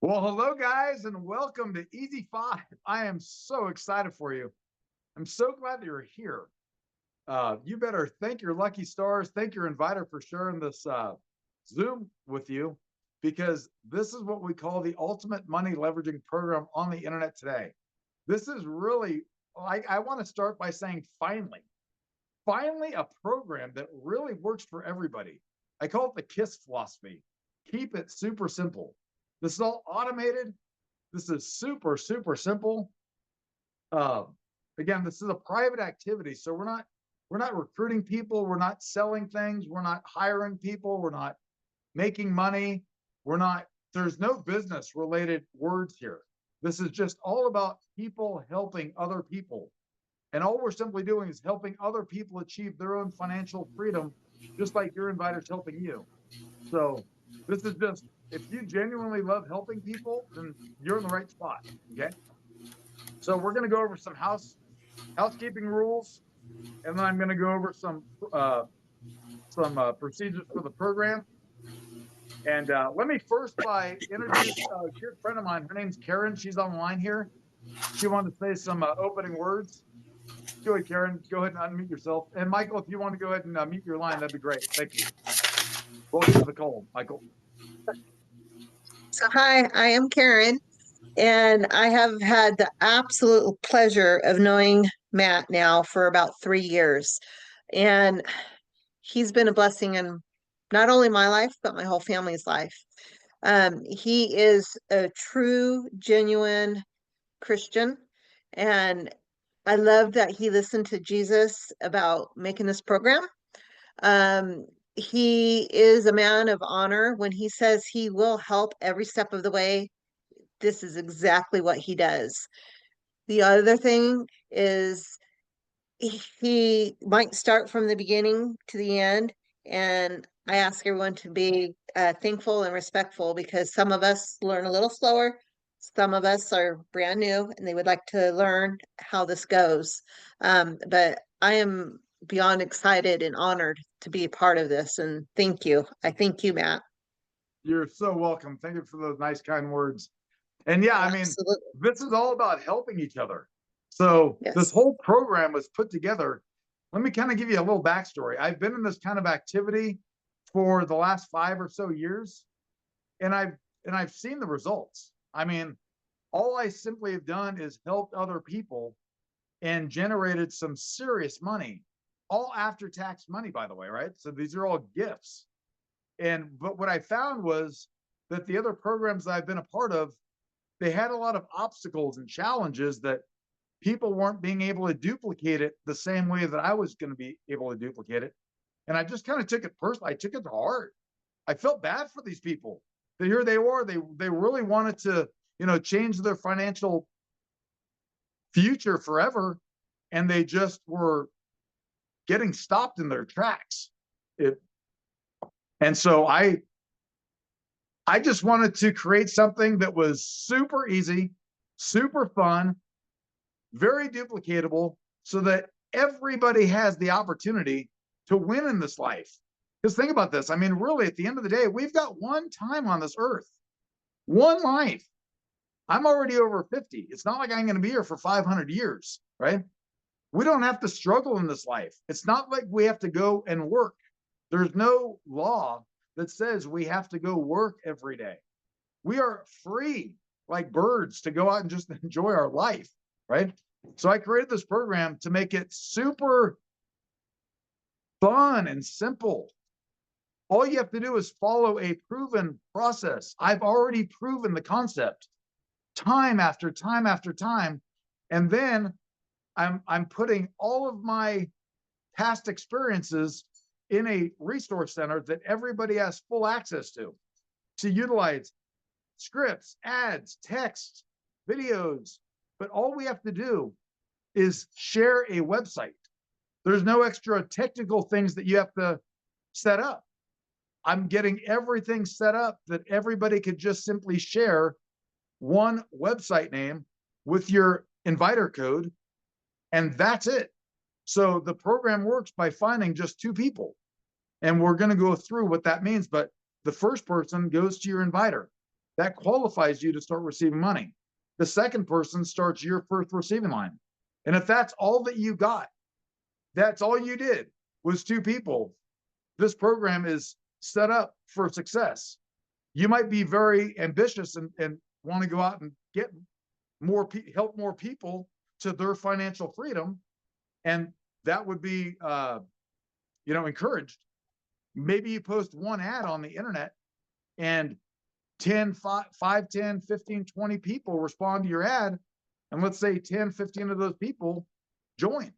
Well, hello, guys, and welcome to Easy 5. I am so excited for you. I'm so glad that you're here. You better thank your lucky stars, thank your inviter for sharing this Zoom with you, because this is what we call the ultimate money leveraging program on the internet today. This is really, I want to start by saying finally a program that really works for everybody. I call it the KISS philosophy. Keep it super simple. This is all automated. This is super simple. Uh, Again, this is a private activity, so we're not recruiting people, we're not selling things, we're not hiring people, we're not making money, we're not. There's no business related words here. This is just all about people helping other people, and all we're simply doing is helping other people achieve their own financial freedom, just like your inviter's helping you. So this is just, if you genuinely love helping people, then you're in the right spot. Okay. So we're going to go over some housekeeping rules, and then I'm going to go over some procedures for the program. And let me first by introduce a good friend of mine. Her name's Karen. She's online here. She wanted to say some opening words. Go ahead, Karen. Go ahead and unmute yourself. And Michael, if you want to go ahead and mute your line, that'd be great. Thank you. Welcome to the call, Michael. So, hi, I am Karen, and I have had the absolute pleasure of knowing Matt now for about 3 years. And he's been a blessing in not only my life, but my whole family's life. He is a true, genuine Christian, and I love that he listened to Jesus about making this program. Um, he is a man of honor. When he says he will help every step of the way, this is exactly what he does. The other thing is he might start from the beginning to the end, and I ask everyone to be thankful and respectful because some of us learn a little slower. Some of us are brand new and they would like to learn how this goes. But I am beyond excited and honored to be a part of this. And thank you. I thank you, Matt. You're so welcome. Thank you for those nice, kind words. And yeah, I mean, Absolutely. this is all about helping each other. So this Yes. whole program was put together. Let me kind of give you a little backstory. I've been in this kind of activity for the last 5 or so years, and I've seen the results. I mean, all I simply have done is helped other people and generated some serious money, all after tax money, by the way, right? So these are all gifts. But what I found was that the other programs that I've been a part of, they had a lot of obstacles and challenges that people weren't being able to duplicate it the same way that I was going to be able to duplicate it. And I just kind of took it personally. I took it to heart. I felt bad for these people that here they were. They really wanted to, change their financial future forever, and they just were getting stopped in their tracks. And so I just wanted to create something that was super easy, super fun, very duplicatable, so that everybody has the opportunity to win in this life. Because think about this. I mean, really, at the end of the day, we've got one time on this earth, one life. I'm already over 50. It's not like I'm going to be here for 500 years, right? We don't have to struggle in this life. It's not like we have to go and work. There's no law that says we have to go work every day. We are free, like birds, to go out and just enjoy our life, right? So I created this program to make it super fun and simple. All you have to do is follow a proven process. I've already proven the concept time after time after time. And then I'm putting all of my past experiences in a resource center that everybody has full access to utilize scripts, ads, text, videos. But all we have to do is share a website. There's no extra technical things that you have to set up. I'm getting everything set up that everybody could just simply share one website name with your inviter code, and that's it. So the program works by finding just two people. And we're going to go through what that means. But the first person goes to your inviter. that qualifies you to start receiving money. The second person starts your first receiving line. And if that's all that you got, that's all you did was 2 people, this program is set up for success. You might be very ambitious and want to go out and get help more people to their financial freedom. And that would be, encouraged. Maybe you post one ad on the internet and 10, 5, 10, 15, 20 people respond to your ad. And let's say 10, 15 of those people join.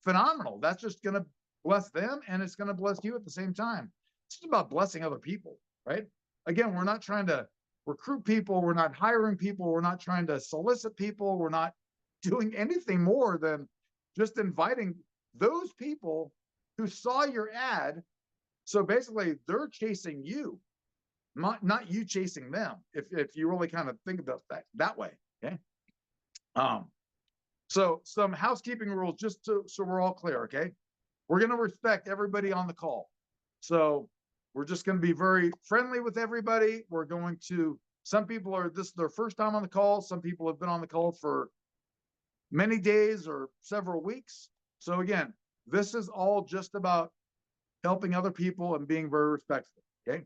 Phenomenal. That's just going to bless them, and it's going to bless you at the same time. It's just about blessing other people, right? Again, we're not trying to recruit people. We're not hiring people. We're not trying to solicit people. We're not doing anything more than just inviting those people who saw your ad. So basically, they're chasing you, not you chasing them, if you really kind of think about that way, okay? So some housekeeping rules, just so we're all clear, okay? We're going to respect everybody on the call. So we're just going to be very friendly with everybody. We're going to, some people this is their first time on the call. Some people have been on the call for many days or several weeks. So again, this is all just about helping other people and being very respectful, okay?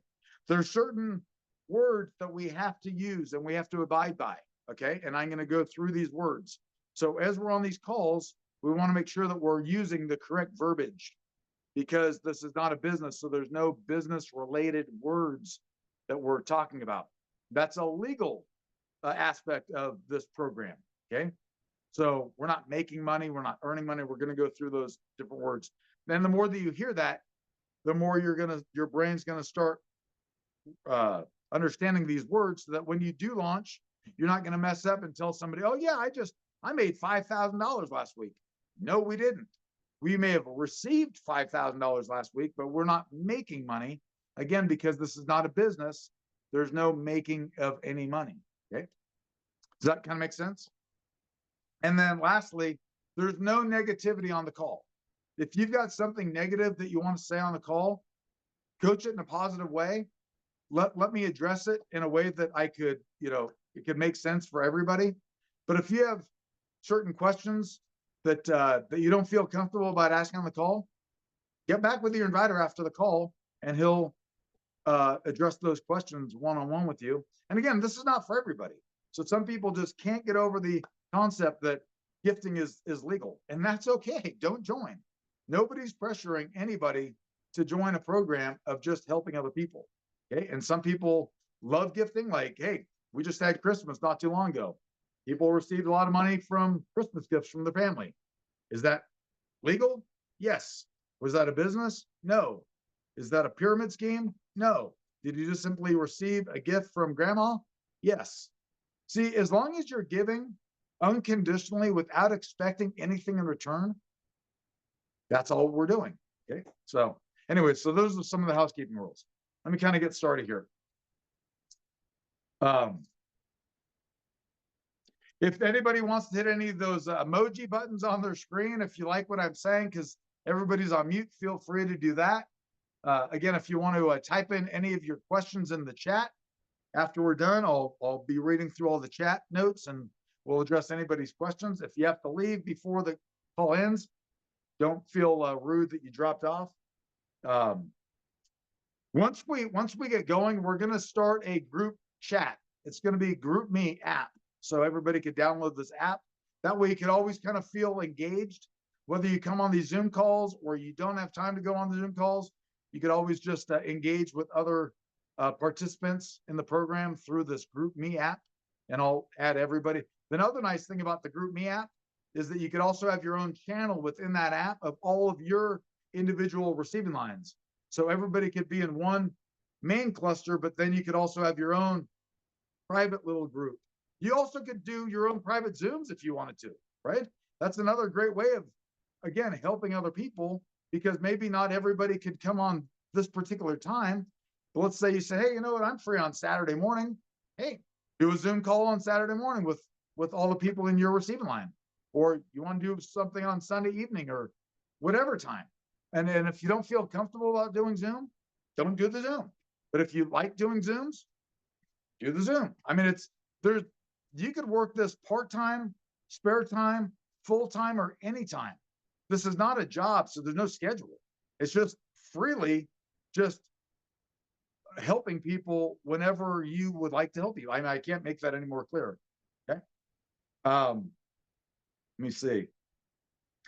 There's certain words that we have to use and we have to abide by, okay? And I'm going to go through these words. So as we're on these calls, we want to make sure that we're using the correct verbiage, because this is not a business. So there's no business related words that we're talking about. That's a legal aspect of this program, okay? So we're not making money. We're not earning money. We're going to go through those different words. Then the more that you hear that, the more your brain's going to start understanding these words, so that when you do launch, you're not going to mess up and tell somebody, oh yeah, I made $5,000 last week. No, we didn't. We may have received $5,000 last week, but we're not making money. Again, because this is not a business, there's no making of any money, okay? Does that kind of make sense? And then lastly, there's no negativity on the call. If you've got something negative that you want to say on the call, coach it in a positive way. Let me address it in a way that I could, it could make sense for everybody. But if you have certain questions that you don't feel comfortable about asking on the call, get back with your inviter after the call, and he'll address those questions one-on-one with you. And again, this is not for everybody. So some people just can't get over the concept that gifting is legal, and that's okay. Don't join. Nobody's pressuring anybody to join a program of just helping other people, okay? And some people love gifting, like, hey, we just had Christmas not too long ago. People received a lot of money from Christmas gifts from their family. Is that legal? Yes. Was that a business? No. Is that a pyramid scheme? No. Did you just simply receive a gift from grandma? Yes. See, as long as you're giving unconditionally without expecting anything in return, that's all we're doing, okay? So anyway, so those are some of the housekeeping rules. Let me kind of get started here. If anybody wants to hit any of those emoji buttons on their screen, if you like what I'm saying, because everybody's on mute, feel free to do that. Again, if you want to type in any of your questions in the chat, after we're done, I'll be reading through all the chat notes and we'll address anybody's questions. If you have to leave before the call ends, don't feel rude that you dropped off. Once we get going, we're going to start a group chat. It's going to be a GroupMe app. So everybody could download this app. That way you can always kind of feel engaged, whether you come on these Zoom calls or you don't have time to go on the Zoom calls. You could always just engage with other participants in the program through this GroupMe app, and I'll add everybody. The other nice thing about the GroupMe app is that you could also have your own channel within that app of all of your individual receiving lines. So everybody could be in one main cluster, but then you could also have your own private little group. You also could do your own private Zooms if you wanted to, right? That's another great way of, again, helping other people, because maybe not everybody could come on this particular time. But let's say you say, hey, you know what? I'm free on Saturday morning. Hey, do a Zoom call on Saturday morning with all the people in your receiving line. Or you want to do something on Sunday evening or whatever time. And if you don't feel comfortable about doing Zoom, don't do the Zoom. But if you like doing Zooms, do the Zoom. I mean, you could work this part-time, spare time, full-time, or anytime. This is not a job, so there's no schedule. It's just freely just helping people whenever you would like to help you. I mean, I can't make that any more clear. Okay. Let me see.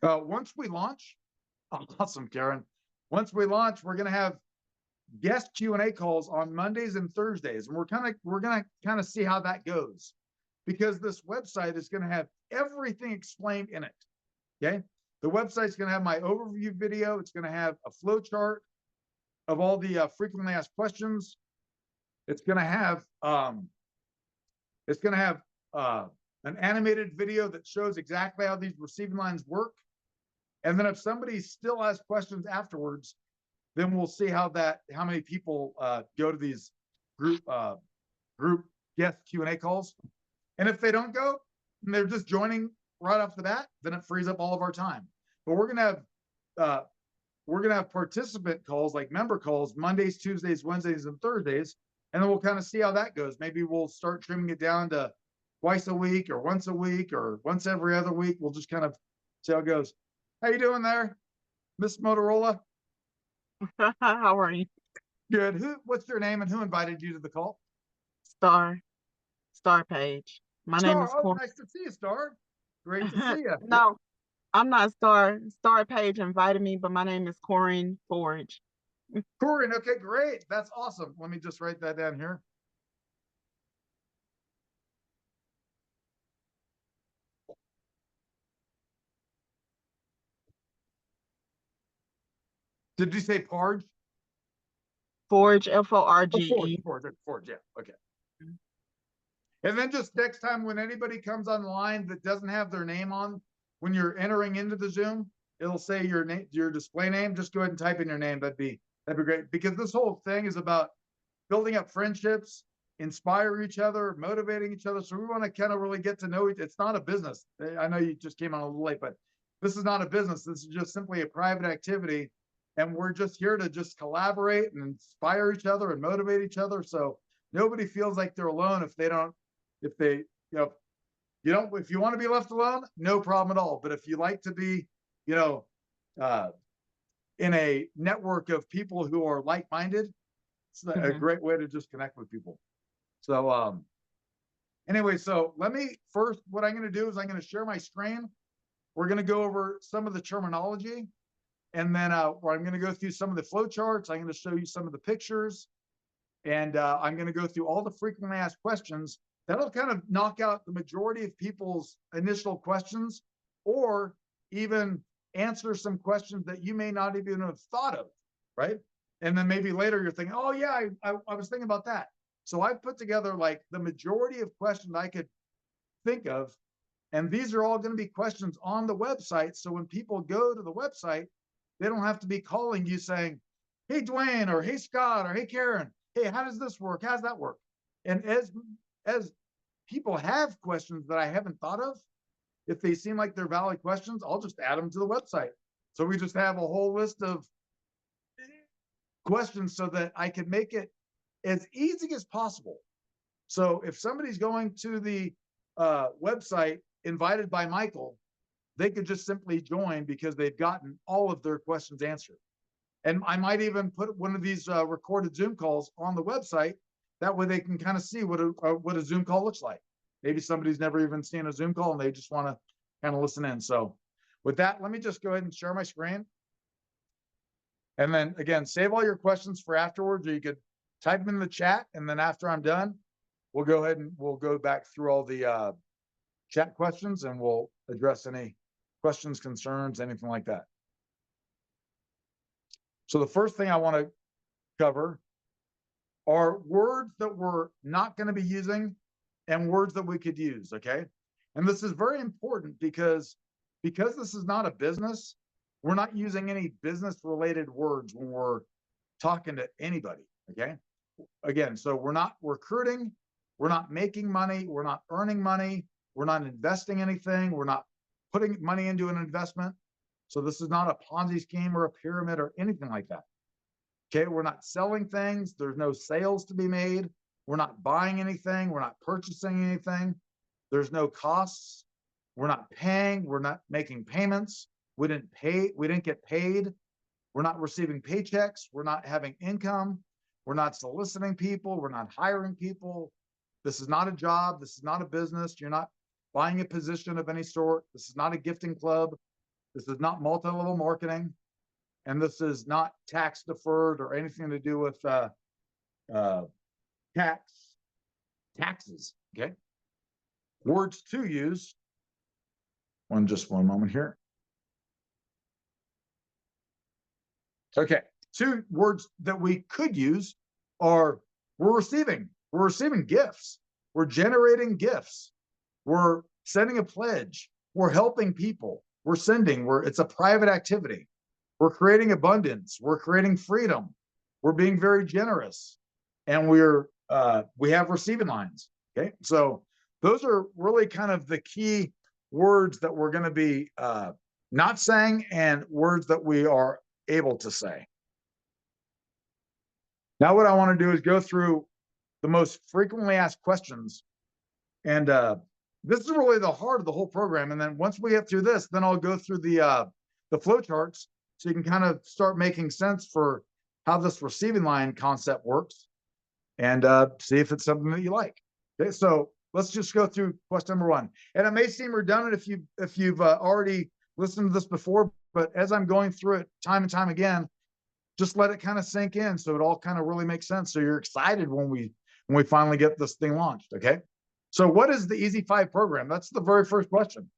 Once we launch, awesome, Karen. Once we launch, we're going to have guest Q&A calls on Mondays and Thursdays, and we're gonna kind of see how that goes, because this website is going to have everything explained in it. Okay, the website's going to have my overview video. It's going to have a flow chart of all the frequently asked questions. It's going to have an animated video that shows exactly how these receiving lines work. And then if somebody still has questions afterwards, then we'll see how many people go to these group guest Q&A calls. And if they don't go, and they're just joining right off the bat, then it frees up all of our time. But we're gonna have participant calls, like member calls, Mondays, Tuesdays, Wednesdays, and Thursdays, and then we'll kind of see how that goes. Maybe we'll start trimming it down to twice a week, or once a week, or once every other week. We'll just kind of see how it goes. How you doing there, Miss Motorola? How are you? Good. What's your name and who invited you to the call? Star Page. My name Star. is Oh, nice to see you, Star. Great to see you. No, I'm not Star. Star Page invited me, but my name is Corinne Forge. Corinne. Okay, great. That's awesome. Let me just write that down here. Did you say Parge? Forge, Oh, Forge. Forge, yeah, okay. And then just next time when anybody comes online that doesn't have their name on, when you're entering into the Zoom, it'll say your name, your display name. Just go ahead and type in your name. That'd be great, because this whole thing is about building up friendships, inspire each other, motivating each other. So we want to kind of really get to know it. It's not a business. I know you just came on a little late, but this is not a business. This is just simply a private activity. And we're just here to just collaborate and inspire each other and motivate each other. So nobody feels like they're alone if you want to be left alone, no problem at all. But if you like to be, in a network of people who are like-minded, it's a great way to just connect with people. So, anyway, so what I'm going to do is I'm going to share my screen. We're going to go over some of the terminology. And then I'm going to go through some of the flow charts. I'm going to show you some of the pictures. And I'm going to go through all the frequently asked questions. That'll kind of knock out the majority of people's initial questions, or even answer some questions that you may not even have thought of, right? And then maybe later you're thinking, oh yeah, I was thinking about that. So I've put together like the majority of questions I could think of. And these are all going to be questions on the website. So when people go to the website, they don't have to be calling you saying, hey, Dwayne, or hey, Scott, or hey, Karen, hey, how does this work? How's that work? And as people have questions that I haven't thought of, if they seem like they're valid questions, I'll just add them to the website. So we just have a whole list of questions so that I can make it as easy as possible. So if somebody's going to the website invited by Michael, they could just simply join because they've gotten all of their questions answered. And I might even put one of these recorded Zoom calls on the website. That way they can kind of see what a Zoom call looks like. Maybe somebody's never even seen a Zoom call and they just want to kind of listen in. So with that, let me just go ahead and share my screen. And then again, save all your questions for afterwards, or you could type them in the chat. And then after I'm done, we'll go ahead and we'll go back through all the chat questions and we'll address any questions, concerns, anything like that. So the first thing I want to cover are words that we're not going to be using and words that we could use, okay? And this is very important because this is not a business, we're not using any business-related words when we're talking to anybody, okay? Again, so we're not recruiting, we're not making money, we're not earning money, we're not investing anything, we're not putting money into an investment. So this is not a Ponzi scheme or a pyramid or anything like that. Okay, we're not selling things. There's no sales to be made. We're not buying anything. We're not purchasing anything. There's no costs. We're not paying. We're not making payments. We didn't pay. We didn't get paid. We're not receiving paychecks. We're not having income. We're not soliciting people. We're not hiring people. This is not a job. This is not a business. You're not buying a position of any sort. This is not a gifting club. This is not multi-level marketing. And this is not tax deferred or anything to do with taxes. Okay. Words to use. Just one moment here. Okay. Two words that we could use are we're receiving gifts. We're generating gifts. We're sending a pledge. We're helping people. We're sending. It's a private activity. We're creating abundance. We're creating freedom. We're being very generous, and we have receiving lines. Okay, so those are really kind of the key words that we're going to be not saying, and words that we are able to say. Now, what I want to do is go through the most frequently asked questions, and this is really the heart of the whole program. And then once we get through this, then I'll go through the flow charts, so you can kind of start making sense for how this receiving line concept works, and see if it's something that you like. Okay, so let's just go through question number one. And it may seem redundant if you've already listened to this before, but as I'm going through it time and time again, just let it kind of sink in, so it all kind of really makes sense. So you're excited when we finally get this thing launched. Okay. So what is the Easy 5 program? That's the very first question.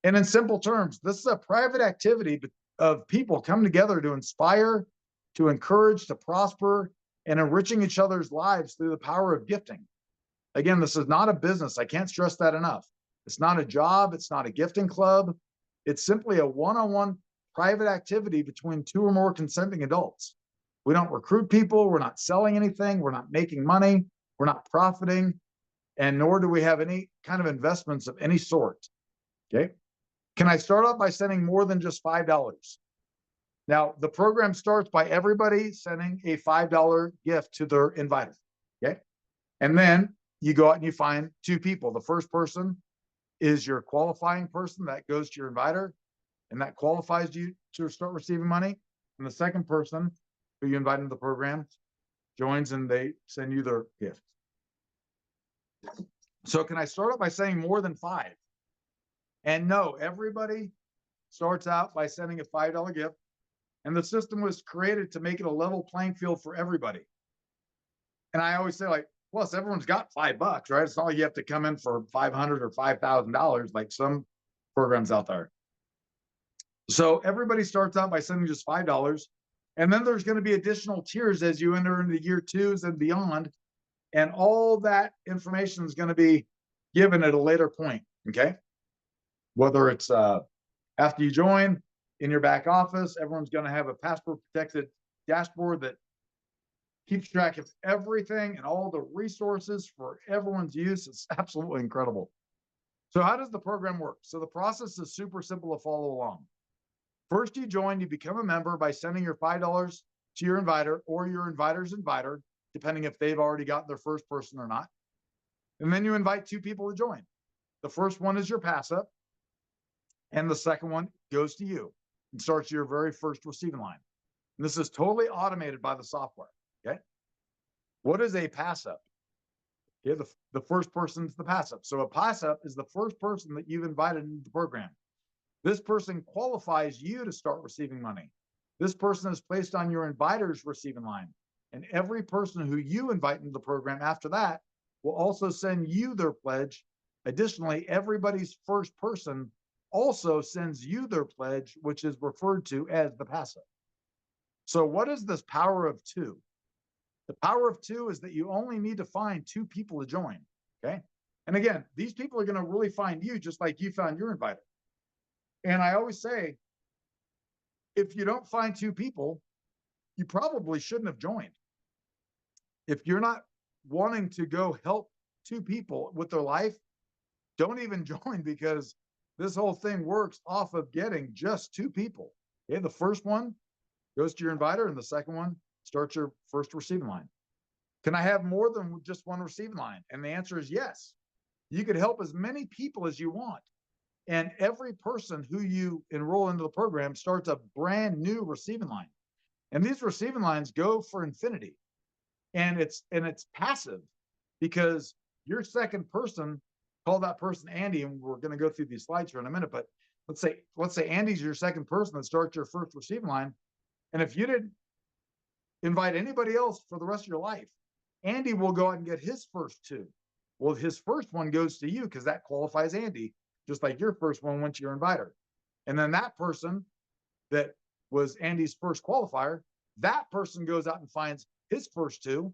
And in simple terms, this is a private activity of people coming together to inspire, to encourage, to prosper, and enriching each other's lives through the power of gifting. Again, this is not a business. I can't stress that enough. It's not a job. It's not a gifting club. It's simply a one-on-one private activity between two or more consenting adults. We don't recruit people. We're not selling anything. We're not making money. We're not profiting. And nor do we have any kind of investments of any sort. Okay. Can I start off by sending more than just $5? Now, the program starts by everybody sending a $5 gift to their inviter. Okay. And then you go out and you find two people. The first person is your qualifying person that goes to your inviter, and that qualifies you to start receiving money. And the second person who you invite into the program joins, and they send you their gift. So can I start out by saying more than 5? And no, everybody starts out by sending a $5 gift. And the system was created to make it a level playing field for everybody. And I always say, like, plus everyone's got $5, right? It's not like you have to come in for $500 or $5,000 like some programs out there. So everybody starts out by sending just $5. And then there's going to be additional tiers as you enter into year 2s and beyond. And all that information is going to be given at a later point. Okay. Whether it's after you join, in your back office, everyone's going to have a password protected dashboard that keeps track of everything and all the resources for everyone's use. It's absolutely incredible. So how does the program work? So the process is super simple to follow along. First, you join, you become a member by sending your $5 to your inviter or your inviter's inviter, depending if they've already got their first person or not. And then you invite 2 people to join. The first one is your pass up, and the second one goes to you and starts your very first receiving line. And this is totally automated by the software. Okay. What is a pass up? Okay, the first person's the pass up. So a pass up is the first person that you've invited into the program. This person qualifies you to start receiving money. This person is placed on your inviter's receiving line. And every person who you invite into the program after that will also send you their pledge. Additionally, everybody's first person also sends you their pledge, which is referred to as the pass up. So what is this power of 2? The power of 2 is that you only need to find 2 people to join. Okay. And again, these people are going to really find you just like you found your inviter. And I always say, if you don't find 2 people, you probably shouldn't have joined. If you're not wanting to go help 2 people with their life, don't even join, because this whole thing works off of getting just 2 people. Okay. The first one goes to your inviter, and the second one starts your first receiving line. Can I have more than just one receiving line? And the answer is yes. You could help as many people as you want. And every person who you enroll into the program starts a brand new receiving line. And these receiving lines go for infinity. And it's passive, because your second person, call that person Andy, and we're going to go through these slides here in a minute, but let's say Andy's your second person that starts your first receiving line. And if you didn't invite anybody else for the rest of your life, Andy will go out and get his first two. Well, his first one goes to you because that qualifies Andy, just like your first one went to your inviter. And then that person that was Andy's first qualifier, that person goes out and finds his first two.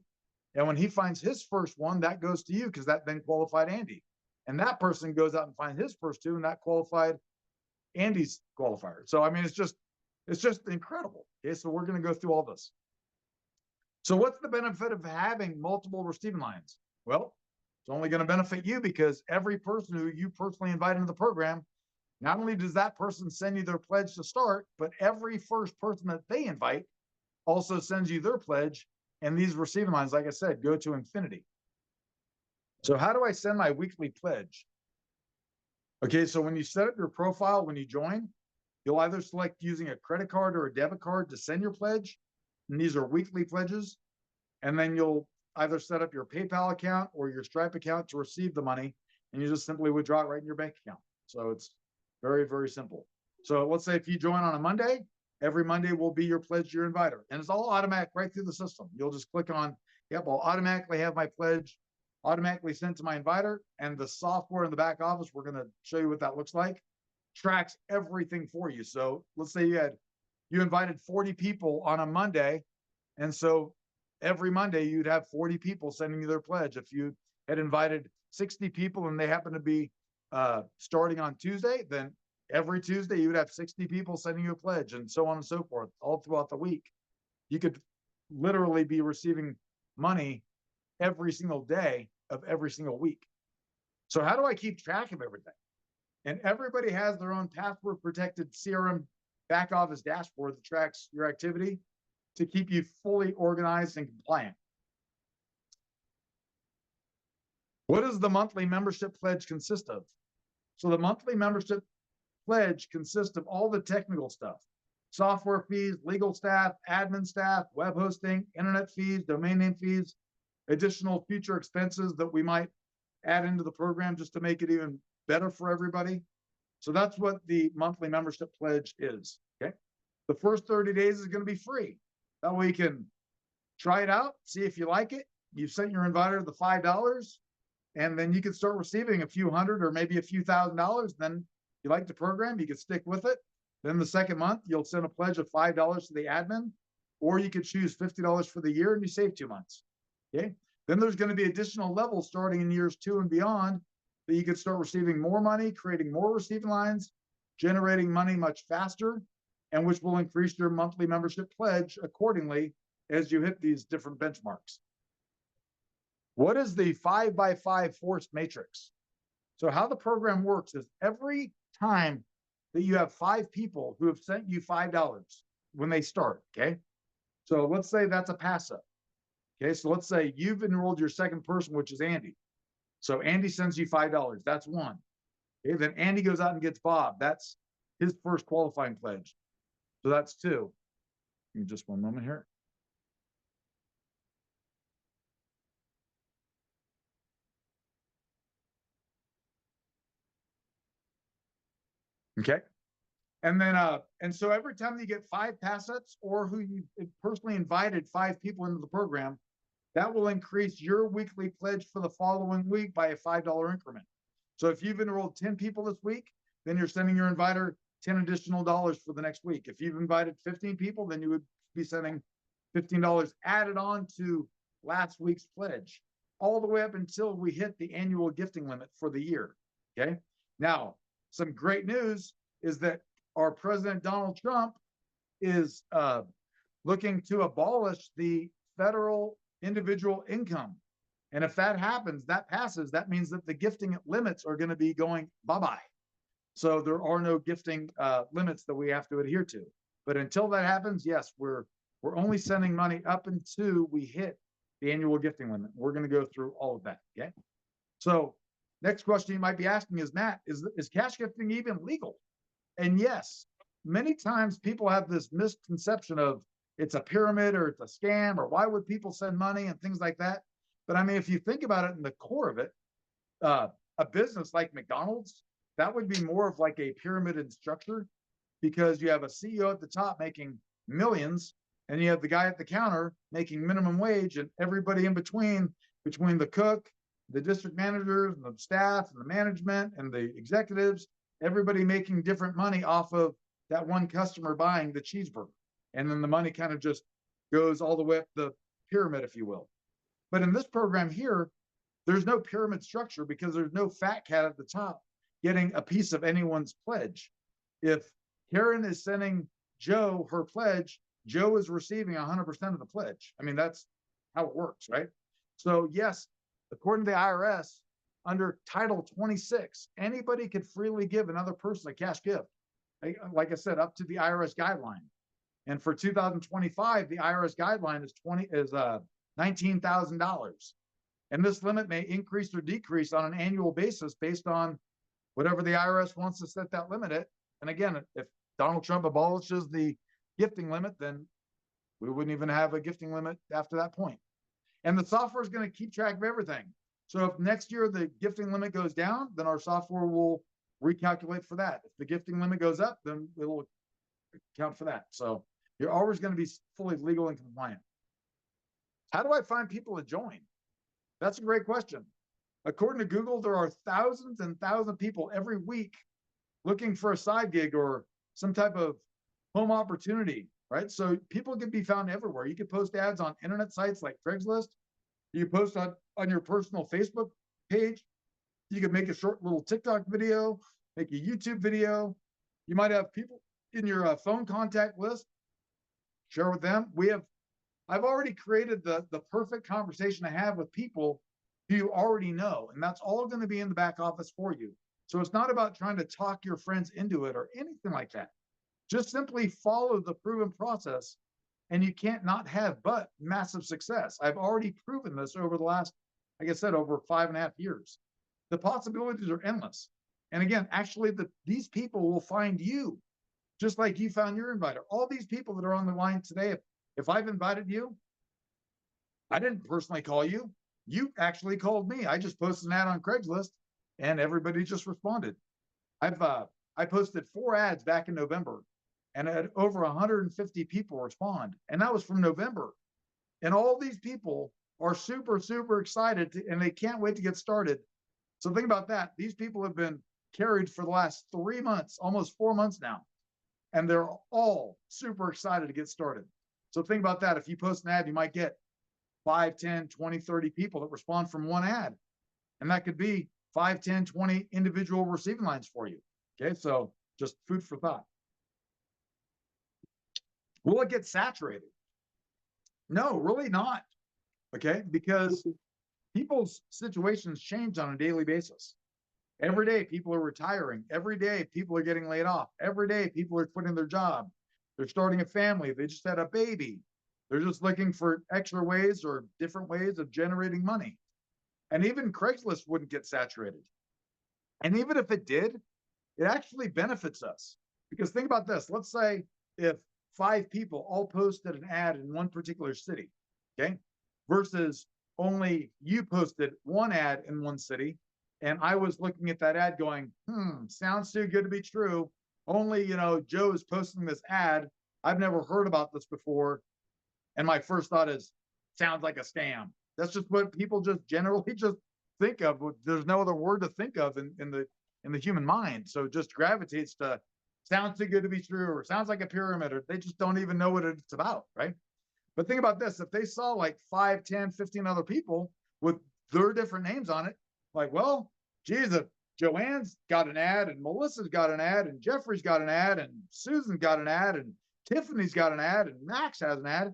And when he finds his first one, that goes to you because that then qualified Andy. And that person goes out and finds his first two, and that qualified Andy's qualifier. So, I mean, it's just incredible. Okay, so we're going to go through all this. So what's the benefit of having multiple receiving lines? Well, it's only going to benefit you, because every person who you personally invite into the program, not only does that person send you their pledge to start, but every first person that they invite also sends you their pledge. And these receiving lines, like I said, go to infinity. So how do I send my weekly pledge? Okay, so when you set up your profile, when you join, you'll either select using a credit card or a debit card to send your pledge. And these are weekly pledges. And then you'll either set up your PayPal account or your Stripe account to receive the money, and you just simply withdraw it right in your bank account. So it's very, very simple. So let's say if you join on a Monday, every Monday will be your pledge to your inviter. And it's all automatic right through the system. You'll just click on, yep, I'll automatically have my pledge automatically sent to my inviter. And the software in the back office, we're going to show you what that looks like, tracks everything for you. So let's say you invited 40 people on a Monday. And so every Monday you'd have 40 people sending you their pledge. If you had invited 60 people and they happen to be starting on Tuesday, then every Tuesday you would have 60 people sending you a pledge, and so on and so forth, all throughout the week. You could literally be receiving money every single day of every single week. So how do I keep track of everything? And everybody has their own password protected CRM back office dashboard that tracks your activity to keep you fully organized and compliant. What does the monthly membership pledge consist of? So the monthly membership pledge consists of all the technical stuff: software fees, legal staff, admin staff, web hosting, internet fees, domain name fees, additional future expenses that we might add into the program just to make it even better for everybody. So that's what the monthly membership pledge is. Okay. The first 30 days is going to be free. That way you can try it out, see if you like it. You've sent your inviter the $5, and then you can start receiving a few hundred or maybe a few $1,000s. Then you like the program, you can stick with it. Then the second month, you'll send a pledge of $5 to the admin, or you could choose $50 for the year and you save 2 months. Okay. Then there's going to be additional levels starting in years 2 and beyond that you can start receiving more money, creating more receiving lines, generating money much faster, and which will increase your monthly membership pledge accordingly as you hit these different benchmarks. What is the 5x5 force matrix? So how the program works is every time that you have 5 people who have sent you $5 when they start, okay? So let's say that's a pass up. Okay, so let's say you've enrolled your second person, which is Andy. So Andy sends you $5. That's one. Okay, then Andy goes out and gets Bob. That's his first qualifying pledge. So that's 2. Give me just one moment here. Okay. And then, and so every time you get 5 pass ups, or who you personally invited 5 people into the program, that will increase your weekly pledge for the following week by a $5 increment. So if you've enrolled 10 people this week, then you're sending your inviter 10 additional dollars for the next week. If you've invited 15 people, then you would be sending $15 added on to last week's pledge, all the way up until we hit the annual gifting limit for the year. Okay. Now, some great news is that our President Donald Trump is looking to abolish the federal individual income. And if that happens, that passes, that means that the gifting limits are going to be going bye-bye. So there are no gifting limits that we have to adhere to. But until that happens, yes, we're only sending money up until we hit the annual gifting limit. We're going to go through all of that. Okay. So next question you might be asking is, Matt, is cash gifting even legal? And yes, many times people have this misconception of it's a pyramid or it's a scam or why would people send money and things like that. But I mean, if you think about it in the core of it, a business like McDonald's, that would be more of like a pyramid structure, because you have a CEO at the top making millions and you have the guy at the counter making minimum wage, and everybody in between the cook, the district managers and the staff and the management and the executives, everybody making different money off of that one customer buying the cheeseburger. And then the money kind of just goes all the way up the pyramid, if you will. But in this program here, there's no pyramid structure because there's no fat cat at the top getting a piece of anyone's pledge. If Karen is sending Joe her pledge, Joe is receiving 100% of the pledge. I mean, that's how it works, right? So yes, according to the IRS, under Title 26, anybody could freely give another person a cash gift. Like I said, up to the IRS guideline. And for 2025, the IRS guideline is $19,000. And this limit may increase or decrease on an annual basis based on whatever the IRS wants to set that limit at. And again, if Donald Trump abolishes the gifting limit, then we wouldn't even have a gifting limit after that point. And the software is going to keep track of everything. So if next year the gifting limit goes down, then our software will recalculate for that. If the gifting limit goes up, then it'll account for that. So you're always going to be fully legal and compliant. How do I find people to join? That's a great question. According to Google, there are thousands and thousands of people every week looking for a side gig or some type of home opportunity, right? So people can be found everywhere. You can post ads on internet sites like Craigslist. You can post on your personal Facebook page. You can make a short little TikTok video, make a YouTube video. You might have people in your phone contact list. Share with them. I've already created the perfect conversation to have with people who you already know, and that's all going to be in the back office for you. So it's not about trying to talk your friends into it or anything like that. Just simply follow the proven process, and you can't not have but massive success. I've already proven this over the last, like I said, over 5.5 years. The possibilities are endless. And again, actually, these people will find you, just like you found your inviter. All these people that are on the line today, if I've invited you, I didn't personally call you. You actually called me. I just posted an ad on Craigslist, and everybody just responded. I posted 4 ads back in November, and I had over 150 people respond, and that was from November. And all these people are super, super excited, and they can't wait to get started. So think about that. These people have been carried for the last 3 months, almost 4 months now, and they're all super excited to get started. So think about that. If you post an ad, you might get 5, 10, 20, 30 people that respond from one ad. And that could be 5, 10, 20 individual receiving lines for you. Okay, so just food for thought. Will it get saturated? No, really not. Okay, because people's situations change on a daily basis. Every day, people are retiring. Every day, people are getting laid off. Every day, people are quitting their job. They're starting a family. They just had a baby. They're just looking for extra ways or different ways of generating money. And even Craigslist wouldn't get saturated. And even if it did, it actually benefits us. Because think about this. Let's say if 5 people all posted an ad in one particular city, okay, versus only you posted one ad in one city, and I was looking at that ad going, sounds too good to be true. Only, Joe is posting this ad. I've never heard about this before. And my first thought is, sounds like a scam. That's just what people just generally just think of. There's no other word to think of in the human mind. So it just gravitates to sounds too good to be true, or sounds like a pyramid, or they just don't even know what it's about, right? But think about this. If they saw like 5, 10, 15 other people with their different names on it, like, well, geez, if Joanne's got an ad, and Melissa's got an ad, and Jeffrey's got an ad, and Susan's got an ad, and Tiffany's got an ad, and Max has an ad.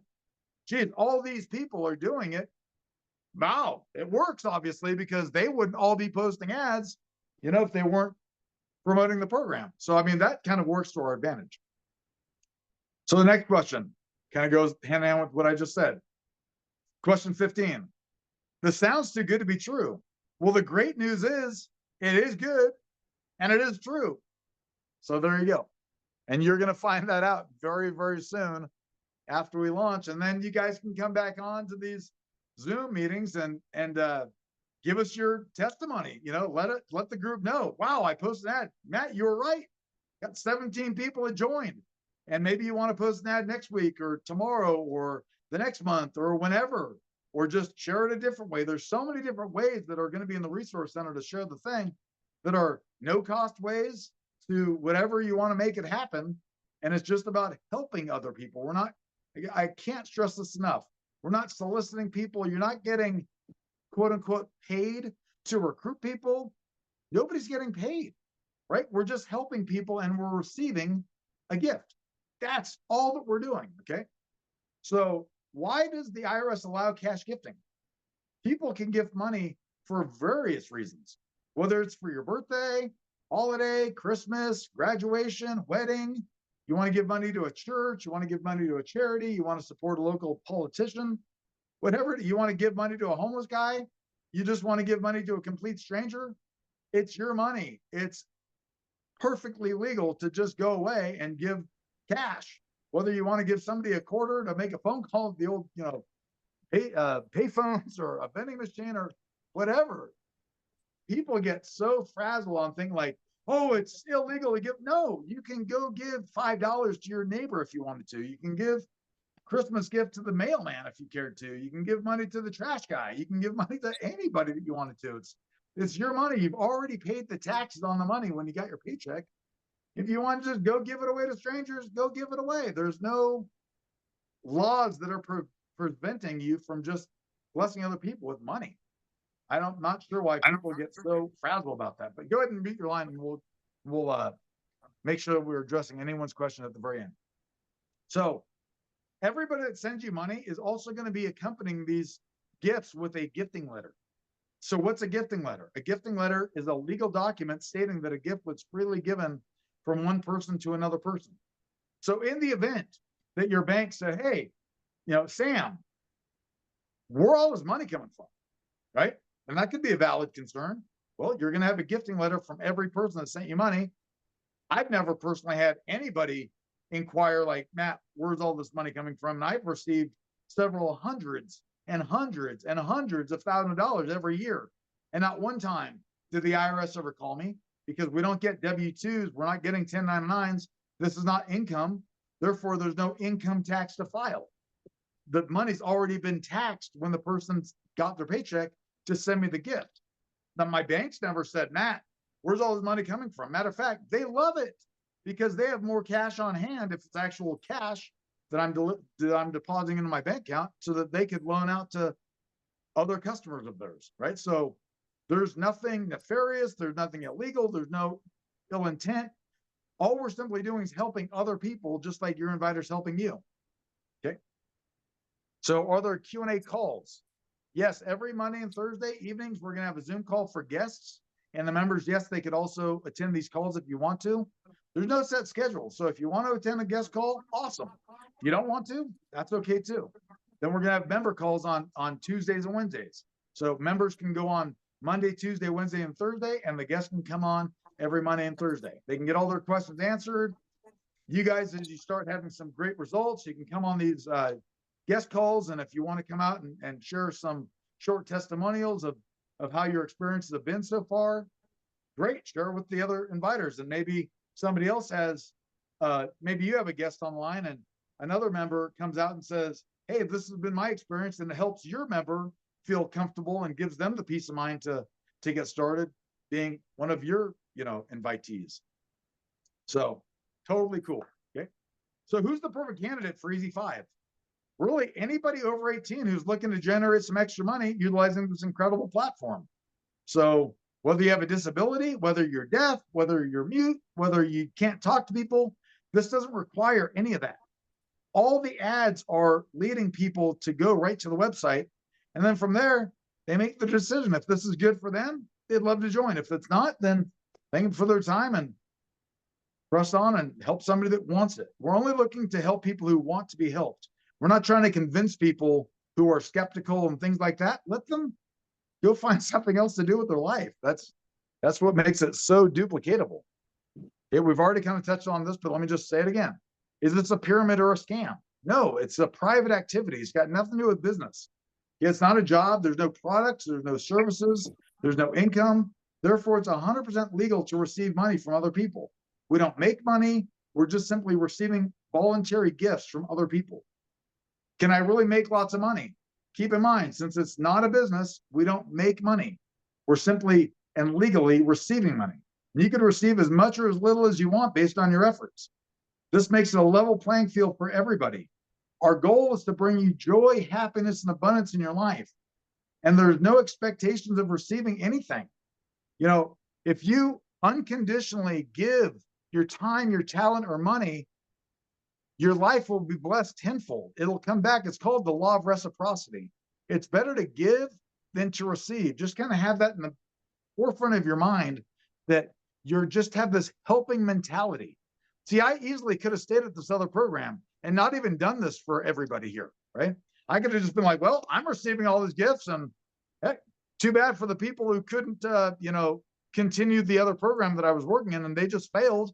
Geez, all these people are doing it. Wow, it works, obviously, because they wouldn't all be posting ads, if they weren't promoting the program. So, I mean, that kind of works to our advantage. So the next question kind of goes hand in hand with what I just said. Question 15. This sounds too good to be true. Well, the great news is it is good and it is true. So there you go. And you're going to find that out very, very soon after we launch. And then you guys can come back on to these Zoom meetings and give us your testimony. You know, let the group know. Wow, I posted that. Matt, you were right. Got 17 people that joined. And maybe you want to post an ad next week or tomorrow or the next month or whenever, or just share it a different way. There's so many different ways that are going to be in the resource center to share the thing that are no cost ways to whatever you want to make it happen. And it's just about helping other people. We're not, I can't stress this enough. We're not soliciting people. You're not getting quote unquote paid to recruit people. Nobody's getting paid, right? We're just helping people and we're receiving a gift. That's all that we're doing, okay? So why does the IRS allow cash gifting? People can gift money for various reasons, whether it's for your birthday, holiday, Christmas, graduation, wedding. You want to give money to a church, you want to give money to a charity, you want to support a local politician, whatever. You want to give money to a homeless guy, you just want to give money to a complete stranger. It's your money. It's perfectly legal to just go away and give cash. Whether you want to give somebody a quarter to make a phone call at the old, you know, pay phones or a vending machine or whatever. People get so frazzled on things like, oh, it's illegal to give. No, you can go give $5 to your neighbor if you wanted to. You can give Christmas gift to the mailman if you cared to. You can give money to the trash guy. You can give money to anybody that you wanted to. It's your money. You've already paid the taxes on the money when you got your paycheck. If you want to just go give it away to strangers, go give it away. There's no laws that are preventing you from just blessing other people with money. I'm not sure why people get so frazzled about that, but go ahead and mute your line and we'll make sure we're addressing anyone's question at the very end. So everybody that sends you money is also going to be accompanying these gifts with a gifting letter. So what's a gifting letter? A gifting letter is a legal document stating that a gift was freely given from one person to another person. So in the event that your bank said, hey, you know, Sam, where all this money coming from, right? And that could be a valid concern. Well, you're going to have a gifting letter from every person that sent you money. I've never personally had anybody inquire like, Matt, where's all this money coming from? And I've received several hundreds and hundreds and hundreds of thousands of dollars every year. And not one time did the IRS ever call me, because we don't get W-2s. We're not getting 1099s. This is not income. Therefore, there's no income tax to file. The money's already been taxed when the person got their paycheck to send me the gift. Now, my banks never said, Matt, where's all this money coming from? Matter of fact, they love it because they have more cash on hand if it's actual cash that I'm depositing into my bank account so that they could loan out to other customers of theirs, right? So there's nothing nefarious. There's nothing illegal. There's no ill intent. All we're simply doing is helping other people, just like your inviter's helping you. Okay. So are there Q&A calls? Yes, every Monday and Thursday evenings, we're going to have a Zoom call for guests and the members. Yes, they could also attend these calls if you want to. There's no set schedule. So if you want to attend a guest call, awesome. If you don't want to, that's okay too. Then we're going to have member calls on Tuesdays and Wednesdays. So members can go on Monday, Tuesday, Wednesday, and Thursday, and the guests can come on every Monday and Thursday. They can get all their questions answered. You guys, as you start having some great results, you can come on these guest calls. And if you want to come out and share some short testimonials of how your experiences have been so far, great, share with the other inviters. And maybe somebody else has, maybe you have a guest online and another member comes out and says, hey, this has been my experience, and it helps your member feel comfortable and gives them the peace of mind to get started being one of your, invitees. So totally cool. Okay. So who's the perfect candidate for Easy 5? Really anybody over 18 who's looking to generate some extra money utilizing this incredible platform. So whether you have a disability, whether you're deaf, whether you're mute, whether you can't talk to people, this doesn't require any of that. All the ads are leading people to go right to the website. And then from there, they make the decision. If this is good for them, they'd love to join. If it's not, then thank them for their time and press on and help somebody that wants it. We're only looking to help people who want to be helped. We're not trying to convince people who are skeptical and things like that, let them go find something else to do with their life. That's what makes it so duplicatable. Okay, we've already kind of touched on this, but let me just say it again. Is this a pyramid or a scam? No, it's a private activity. It's got nothing to do with business. It's not a job. There's no products. There's no services. There's no income. Therefore, it's 100% legal to receive money from other people. We don't make money. We're just simply receiving voluntary gifts from other people. Can I really make lots of money? Keep in mind, since it's not a business, we don't make money. We're simply and legally receiving money. You can receive as much or as little as you want based on your efforts. This makes it a level playing field for everybody. Our goal is to bring you joy, happiness, and abundance in your life. And there's no expectations of receiving anything. You know, if you unconditionally give your time, your talent, or money, your life will be blessed tenfold. It'll come back. It's called the law of reciprocity. It's better to give than to receive. Just kind of have that in the forefront of your mind, that you're just have this helping mentality. See, I easily could have stayed at this other program and not even done this for everybody here, right? I could have just been like, well, I'm receiving all these gifts, and heck, too bad for the people who couldn't, continue the other program that I was working in, and they just failed.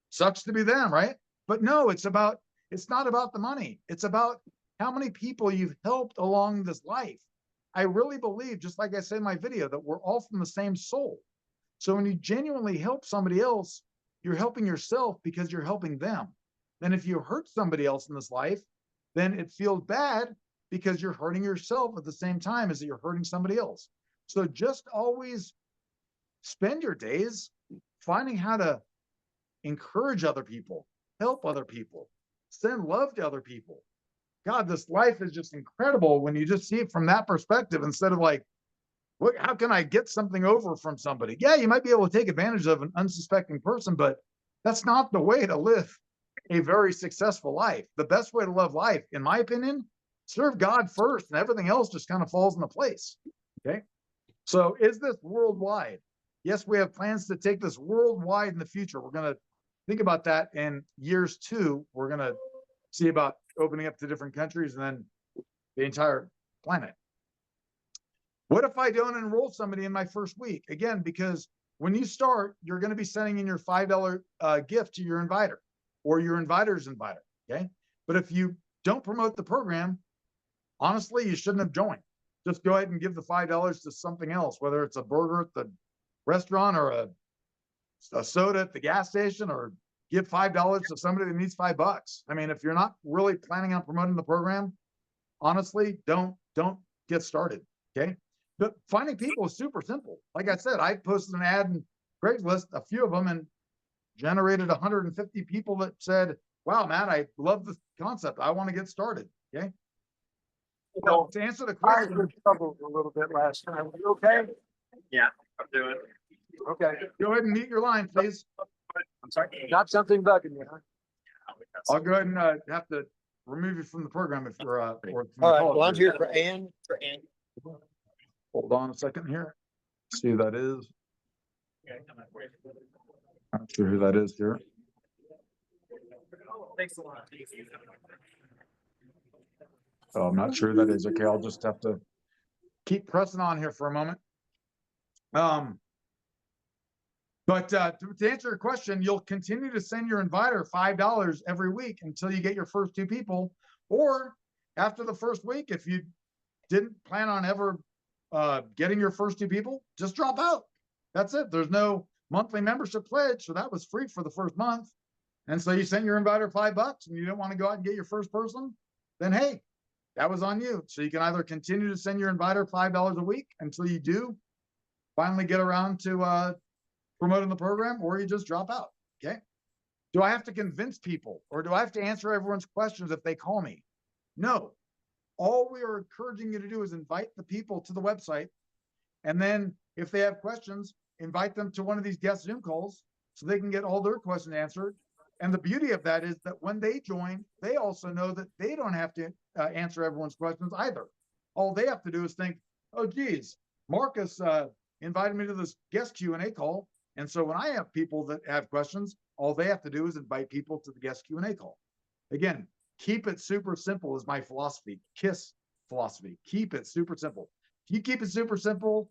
Sucks to be them, right? But no, it's not about the money. It's about how many people you've helped along this life. I really believe, just like I said in my video, that we're all from the same soul. So when you genuinely help somebody else, you're helping yourself because you're helping them. Then if you hurt somebody else in this life, then it feels bad because you're hurting yourself at the same time as you're hurting somebody else. So just always spend your days finding how to encourage other people, help other people, send love to other people. God, this life is just incredible when you just see it from that perspective, instead of like, what, how can I get something over from somebody? Yeah, you might be able to take advantage of an unsuspecting person, but that's not the way to live a very successful life. The best way to live life, in my opinion, serve God first, and everything else just kind of falls into place. Okay. So is this worldwide? Yes, we have plans to take this worldwide in the future. We're going to think about that in years 2. We're going to see about opening up to different countries and then the entire planet. What if I don't enroll somebody in my first week? Again, because when you start, you're going to be sending in your $5 gift to your inviter or your inviter's inviter. Okay. But if you don't promote the program, honestly, you shouldn't have joined. Just go ahead and give the $5 to something else, whether it's a burger at the restaurant or a soda at the gas station, or give $5 to somebody that needs $5. I mean, if you're not really planning on promoting the program, honestly, don't get started. Okay. But finding people is super simple. Like I said, I posted an ad in Craigslist, a few of them, and generated 150 people that said, wow, Matt, I love the concept. I want to get started. Okay. Well, to answer the question, I was in trouble a little bit last time. Are you okay? Yeah, I'm doing. Okay. go ahead and mute your line, please. I'm sorry. Not something bugging you, huh? I'll go ahead and have to remove you from the program if you're or from the All right, call. well, I'm here for Ann. Hold on a second here. See who that is. Not sure who that is here. Thanks a lot. Oh, I'm not sure who that is. Okay, I'll just have to keep pressing on here for a moment. But to answer your question, you'll continue to send your inviter $5 every week until you get your first 2 people. Or after the first week, if you didn't plan on ever getting your first 2 people, just drop out. That's it. There's no monthly membership pledge, so that was free for the first month. And so you sent your inviter $5 and you don't want to go out and get your first person, then hey, that was on you. So you can either continue to send your inviter $5 a week until you do finally get around to promoting the program, or you just drop out. Okay. Do I have to convince people, or do I have to answer everyone's questions if they call me? No. All we are encouraging you to do is invite the people to the website. And then if they have questions, invite them to one of these guest Zoom calls so they can get all their questions answered. And the beauty of that is that when they join, they also know that they don't have to answer everyone's questions either. All they have to do is think, oh, geez, Marcus invited me to this guest Q&A call. And so when I have people that have questions, all they have to do is invite people to the guest Q&A call. Again, keep it super simple is my philosophy. KISS philosophy. Keep it super simple. If you keep it super simple,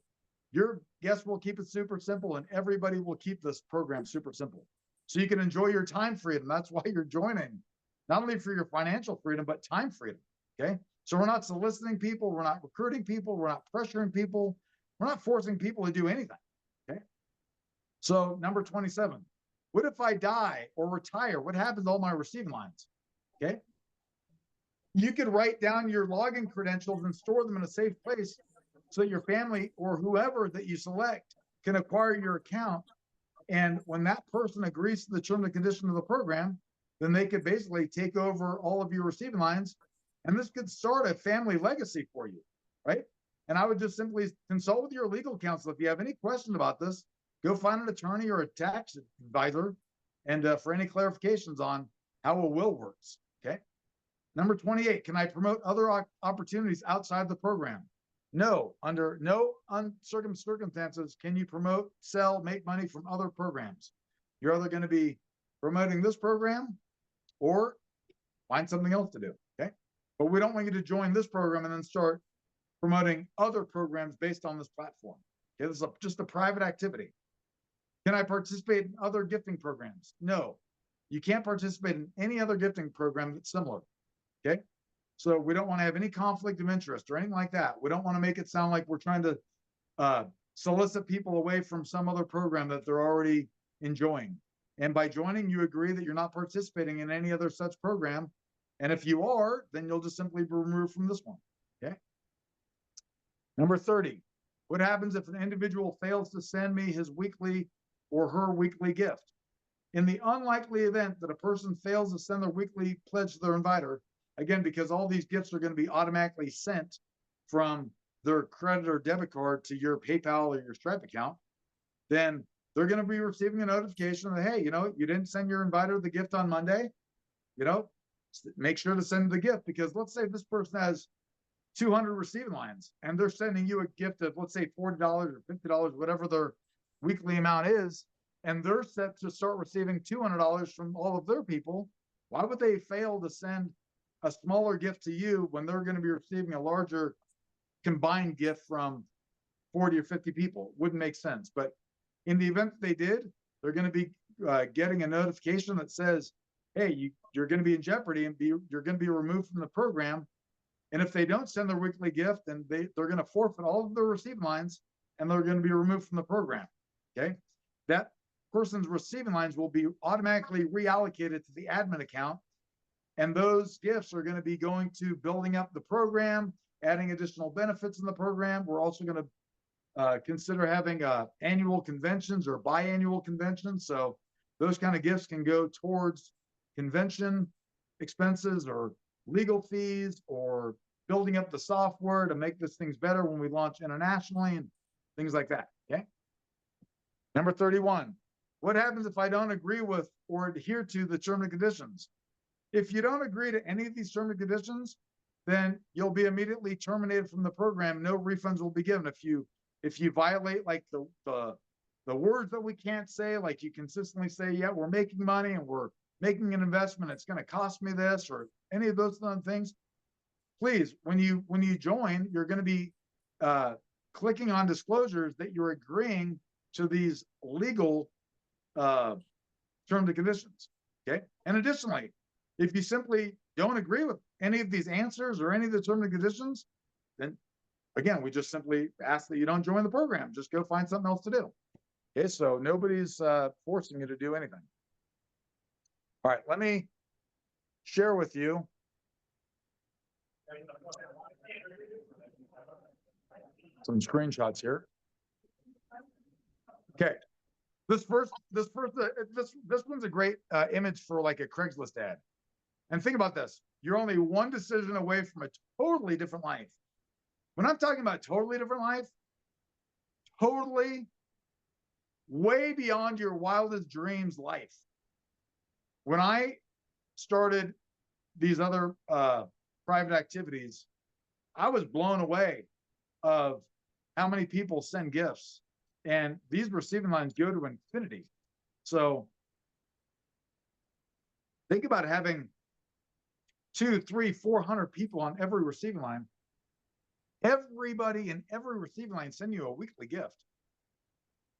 your guests will keep it super simple, and everybody will keep this program super simple. So you can enjoy your time freedom. That's why you're joining, not only for your financial freedom, but time freedom. Okay. So we're not soliciting people, we're not recruiting people, we're not pressuring people, we're not forcing people to do anything. Okay. So number 27, what if I die or retire? What happens to all my receiving lines? Okay. You could write down your login credentials and store them in a safe place so that your family or whoever that you select can acquire your account. And when that person agrees to the terms and conditions of the program, then they could basically take over all of your receiving lines. And this could start a family legacy for you, right? And I would just simply consult with your legal counsel. If you have any questions about this, go find an attorney or a tax advisor and for any clarifications on how a will works, okay? Number 28, can I promote other opportunities outside the program? No, under no circumstances can you promote, sell, make money from other programs. You're either going to be promoting this program or find something else to do, okay? But we don't want you to join this program and then start promoting other programs based on this platform. Okay, this is just a private activity. Can I participate in other gifting programs? No, you can't participate in any other gifting program that's similar, okay? So we don't want to have any conflict of interest or anything like that. We don't want to make it sound like we're trying to solicit people away from some other program that they're already enjoying. And by joining, you agree that you're not participating in any other such program. And if you are, then you'll just simply be removed from this one, okay? Number 30, what happens if an individual fails to send me his weekly or her weekly gift? In the unlikely event that a person fails to send their weekly pledge to their inviter, again, because all these gifts are going to be automatically sent from their credit or debit card to your PayPal or your Stripe account, then they're going to be receiving a notification that, hey, you know, you didn't send your inviter the gift on Monday, you know, make sure to send the gift. Because let's say this person has 200 receiving lines and they're sending you a gift of, let's say, $40 or $50, whatever their weekly amount is, and they're set to start receiving $200 from all of their people. Why would they fail to send a smaller gift to you when they're going to be receiving a larger combined gift from 40 or 50 people? Wouldn't make sense. But in the event that they did, they're going to be getting a notification that says, hey, you're going to be in jeopardy and you're going to be removed from the program. And if they don't send their weekly gift, then they're going to forfeit all of their receiving lines and they're going to be removed from the program. Okay. That person's receiving lines will be automatically reallocated to the admin account. And those gifts are going to be going to building up the program, adding additional benefits in the program. We're also going to consider having annual conventions or biannual conventions. So those kind of gifts can go towards convention expenses or legal fees or building up the software to make this things better when we launch internationally and things like that, okay? Number 31, what happens if I don't agree with or adhere to the terms and conditions? If you don't agree to any of these terms and conditions, then you'll be immediately terminated from the program. No refunds will be given. If you violate like the words that we can't say, like you consistently say, yeah, we're making money and we're making an investment, it's going to cost me this, or any of those things, please, when you join, you're going to be clicking on disclosures that you're agreeing to these legal terms and conditions, okay? And additionally, if you simply don't agree with any of these answers or any of the terms and conditions, then again, we just simply ask that you don't join the program. Just go find something else to do. Okay, so nobody's forcing you to do anything. All right, let me share with you some screenshots here. Okay, this one's a great image for like a Craigslist ad. And think about this: you're only one decision away from a totally different life. When I'm talking about totally different life, totally way beyond your wildest dreams life. When I started these other private activities, I was blown away of how many people send gifts, and these receiving lines go to infinity. So think about having 200, 300, 400 people on every receiving line. Everybody in every receiving line send you a weekly gift.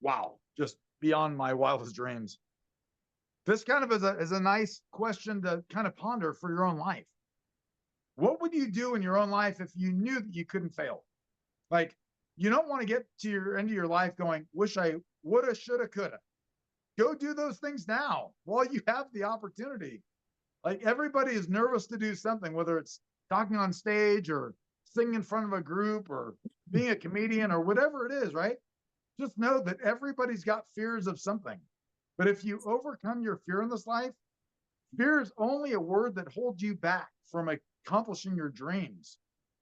Wow, just beyond my wildest dreams. This kind of is a nice question to kind of ponder for your own life. What would you do in your own life if you knew that you couldn't fail? Like, you don't want to get to your end of your life going, wish I woulda, shoulda, coulda. Go do those things now while you have the opportunity. Like, everybody is nervous to do something, whether it's talking on stage or singing in front of a group or being a comedian or whatever it is, right? Just know that everybody's got fears of something. But if you overcome your fear in this life, fear is only a word that holds you back from accomplishing your dreams.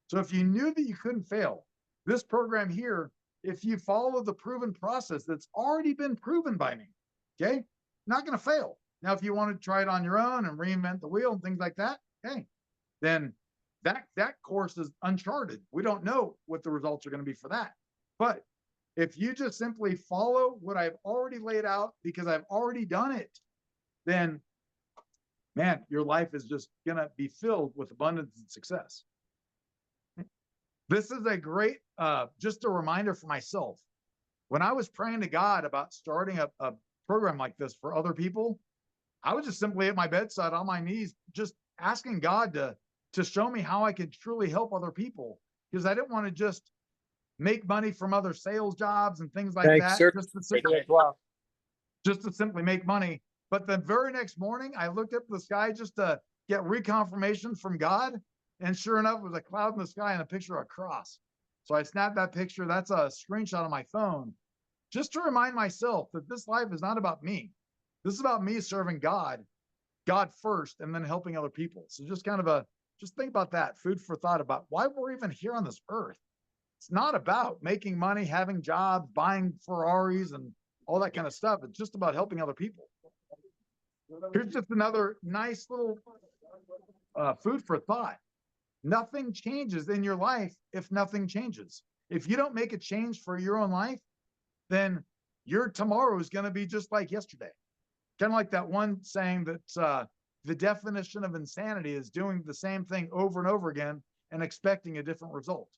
So if you knew that you couldn't fail, this program here, if you follow the proven process that's already been proven by me, okay, not going to fail. Now, if you want to try it on your own and reinvent the wheel and things like that, okay, then that course is uncharted. We don't know what the results are going to be for that. But if you just simply follow what I've already laid out because I've already done it, then man, your life is just going to be filled with abundance and success. This is a great, just a reminder for myself. When I was praying to God about starting a program like this for other people, I was just simply at my bedside on my knees, just asking God to show me how I could truly help other people, because I didn't want to just make money from other sales jobs and things like Thanks, that, sir. just to simply make money. But the very next morning, I looked up the sky just to get reconfirmation from God. And sure enough, it was a cloud in the sky and a picture of a cross. So I snapped that picture. That's a screenshot on my phone, just to remind myself that this life is not about me. This is about me serving God first, and then helping other people. So just kind of just think about that, food for thought about why we're even here on this earth. It's not about making money, having jobs, buying Ferraris and all that kind of stuff. It's just about helping other people. Here's just another nice little food for thought. Nothing changes in your life if nothing changes. If you don't make a change for your own life, then your tomorrow is going to be just like yesterday. Kind of like that one saying that the definition of insanity is doing the same thing over and over again and expecting a different result.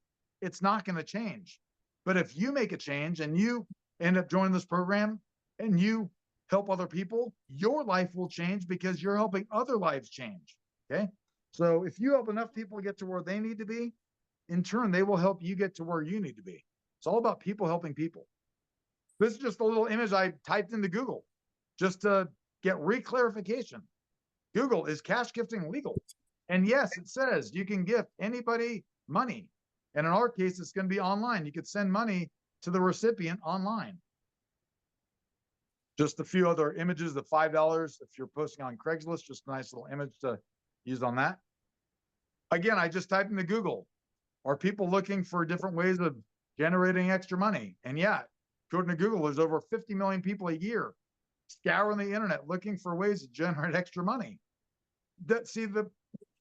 It's not going to change. But if you make a change and you end up joining this program and you help other people, your life will change because you're helping other lives change. Okay. So if you help enough people get to where they need to be, in turn, they will help you get to where you need to be. It's all about people helping people. This is just a little image I typed into Google just to get reclarification. Google, is cash gifting legal? And yes, it says you can gift anybody money. And in our case, it's going to be online. You could send money to the recipient online. Just a few other images, the $5, if you're posting on Craigslist, just a nice little image to use on that. Again, I just typed into Google, are people looking for different ways of generating extra money? And yeah, according to Google, there's over 50 million people a year scouring the internet looking for ways to generate extra money. See, the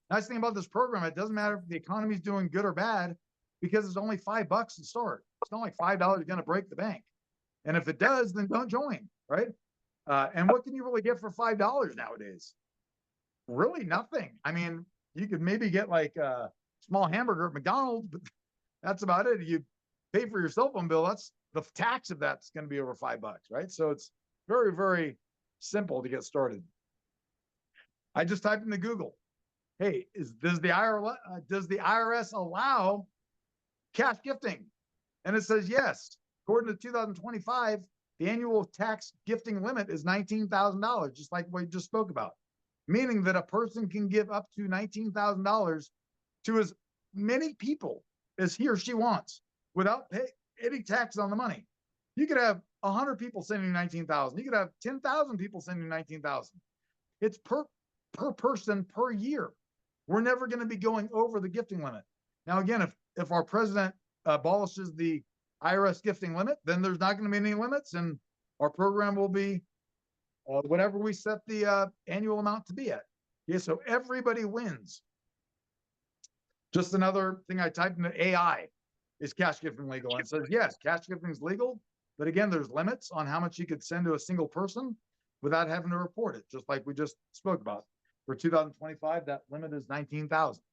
nice thing about this program, it doesn't matter if the economy is doing good or bad, because it's only $5 to start. It's not like $5 is going to break the bank. And if it does, then don't join, right? And what can you really get for $5 nowadays? Really nothing. I mean, you could maybe get like a small hamburger at McDonald's, but that's about it. You pay for your cell phone bill. That's the tax of that's going to be over $5, right? So it's very, very simple to get started. I just typed into Google, hey, does the IRS allow cash gifting? And it says yes. According to 2025, the annual tax gifting limit is $19,000, just like we just spoke about, meaning that a person can give up to $19,000 to as many people as he or she wants without paying any tax on the money. You could have 100 people sending 19,000. You could have 10,000 people sending 19,000. It's per person per year. We're never going to be going over the gifting limit. Now, again, if our president abolishes the IRS gifting limit, then there's not going to be any limits, and our program will be whatever we set the annual amount to be at. Yeah, so everybody wins. Just another thing I typed into AI, is cash gifting legal? And it says, yes, cash gifting is legal. But again, there's limits on how much you could send to a single person without having to report it, just like we just spoke about. For 2025, that limit is 19,000.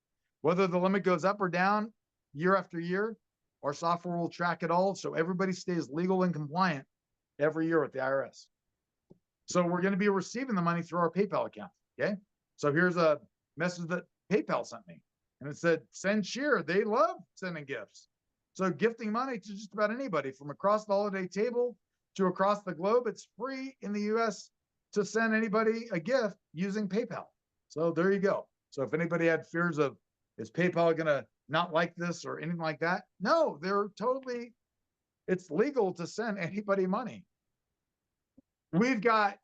Whether the limit goes up or down, year after year, our software will track it all. So everybody stays legal and compliant every year with the IRS. So we're going to be receiving the money through our PayPal account. Okay. So here's a message that PayPal sent me. And it said, send cheer. They love sending gifts. So gifting money to just about anybody from across the holiday table to across the globe. It's free in the US to send anybody a gift using PayPal. So there you go. So if anybody had fears of, is PayPal going to not like this or anything like that? No, it's legal to send anybody money. We've got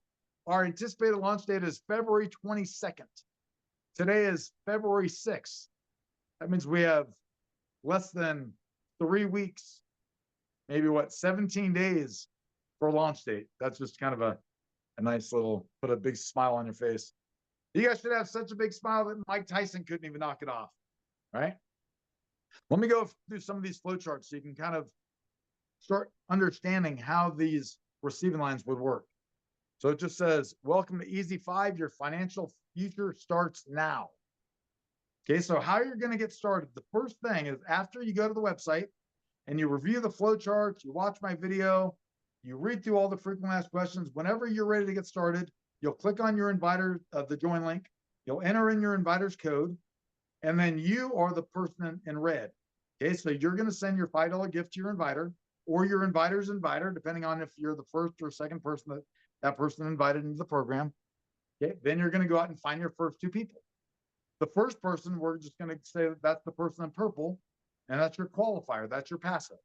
our anticipated launch date is February 22nd. Today is February 6th. That means we have less than 3 weeks, maybe 17 days for launch date. That's just kind of a nice little, put a big smile on your face. You guys should have such a big smile that Mike Tyson couldn't even knock it off, right? Let me go through some of these flowcharts so you can kind of start understanding how these receiving lines would work. So it just says, welcome to Easy 5, your financial future starts now. Okay, so how you're going to get started, the first thing is after you go to the website and you review the flowcharts, you watch my video, you read through all the frequently asked questions, whenever you're ready to get started, you'll click on your inviter, the join link, you'll enter in your inviter's code, and then you are the person in red. Okay, so you're going to send your $5 gift to your inviter or your inviter's inviter, depending on if you're the first or second person that person invited into the program. Okay, then you're going to go out and find your first 2 people. The first person, we're just going to say that that's the person in purple, and that's your qualifier, that's your passive.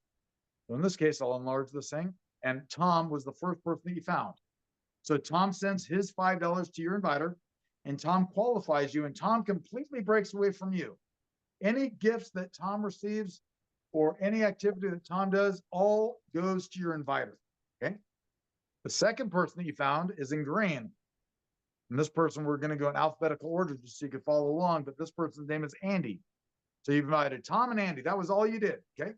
So in this case, I'll enlarge this thing, and Tom was the first person that you found. So Tom sends his $5 to your inviter, and Tom qualifies you, and Tom completely breaks away from you. Any gifts that Tom receives or any activity that Tom does all goes to your inviter, okay? The second person that you found is in green. And this person, we're going to go in alphabetical order just so you can follow along, but this person's name is Andy. So you've invited Tom and Andy. That was all you did, okay?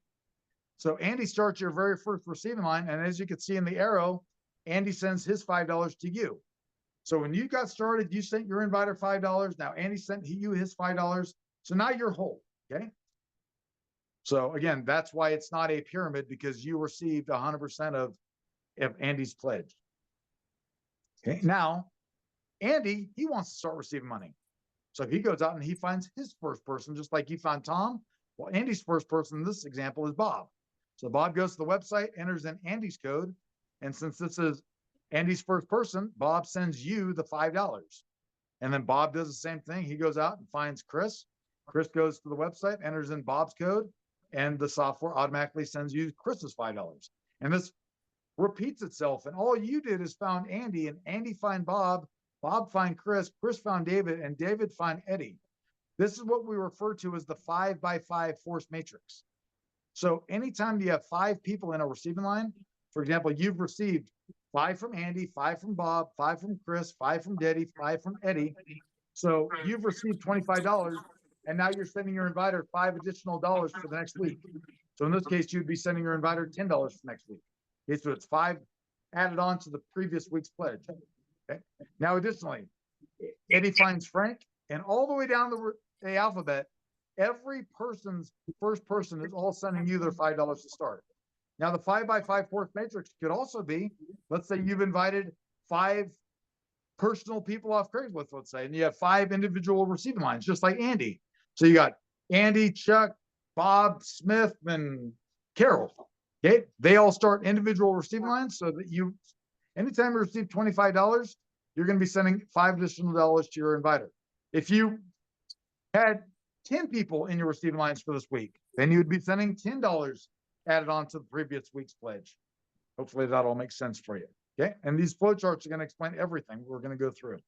So Andy starts your very first receiving line, and as you can see in the arrow, Andy sends his $5 to you. So when you got started, you sent your inviter $5. Now Andy sent you his $5. So now you're whole, okay? So again, that's why it's not a pyramid, because you received 100% of Andy's pledge. Okay, now Andy, he wants to start receiving money. So he goes out and he finds his first person, just like you found Tom. Well, Andy's first person in this example is Bob. So Bob goes to the website, enters in Andy's code. And since this is Andy's first person, Bob sends you the $5. And then Bob does the same thing. He goes out and finds Chris. Chris goes to the website, enters in Bob's code, and the software automatically sends you Chris's $5. And this repeats itself. And all you did is found Andy, and Andy find Bob, Bob find Chris, Chris found David, and David find Eddie. This is what we refer to as the 5x5 force matrix. So anytime you have 5 people in a receiving line, for example, you've received 5 from Andy, 5 from Bob, 5 from Chris, 5 from Daddy, 5 from Eddie. So you've received $25, and now you're sending your inviter $5 additional for the next week. So in this case, you'd be sending your inviter $10 for next week. Okay, so it's 5 added on to the previous week's pledge. Okay. Now, additionally, Eddie finds Frank, and all the way down the alphabet, every person's first person is all sending you their $5 to start. Now, the 5x5 force matrix could also be, let's say you've invited 5 personal people off Craigslist, let's say, and you have 5 individual receiving lines, just like Andy. So you got Andy, Chuck, Bob, Smith, and Carol. Okay, they all start individual receiving lines, so that you, anytime you receive $25, you're going to be sending $5 additional to your inviter. If you had 10 people in your receiving lines for this week, then you would be sending $10 added on to the previous week's pledge. Hopefully that all makes sense for you. Okay, and these flowcharts are going to explain everything we're going to go through.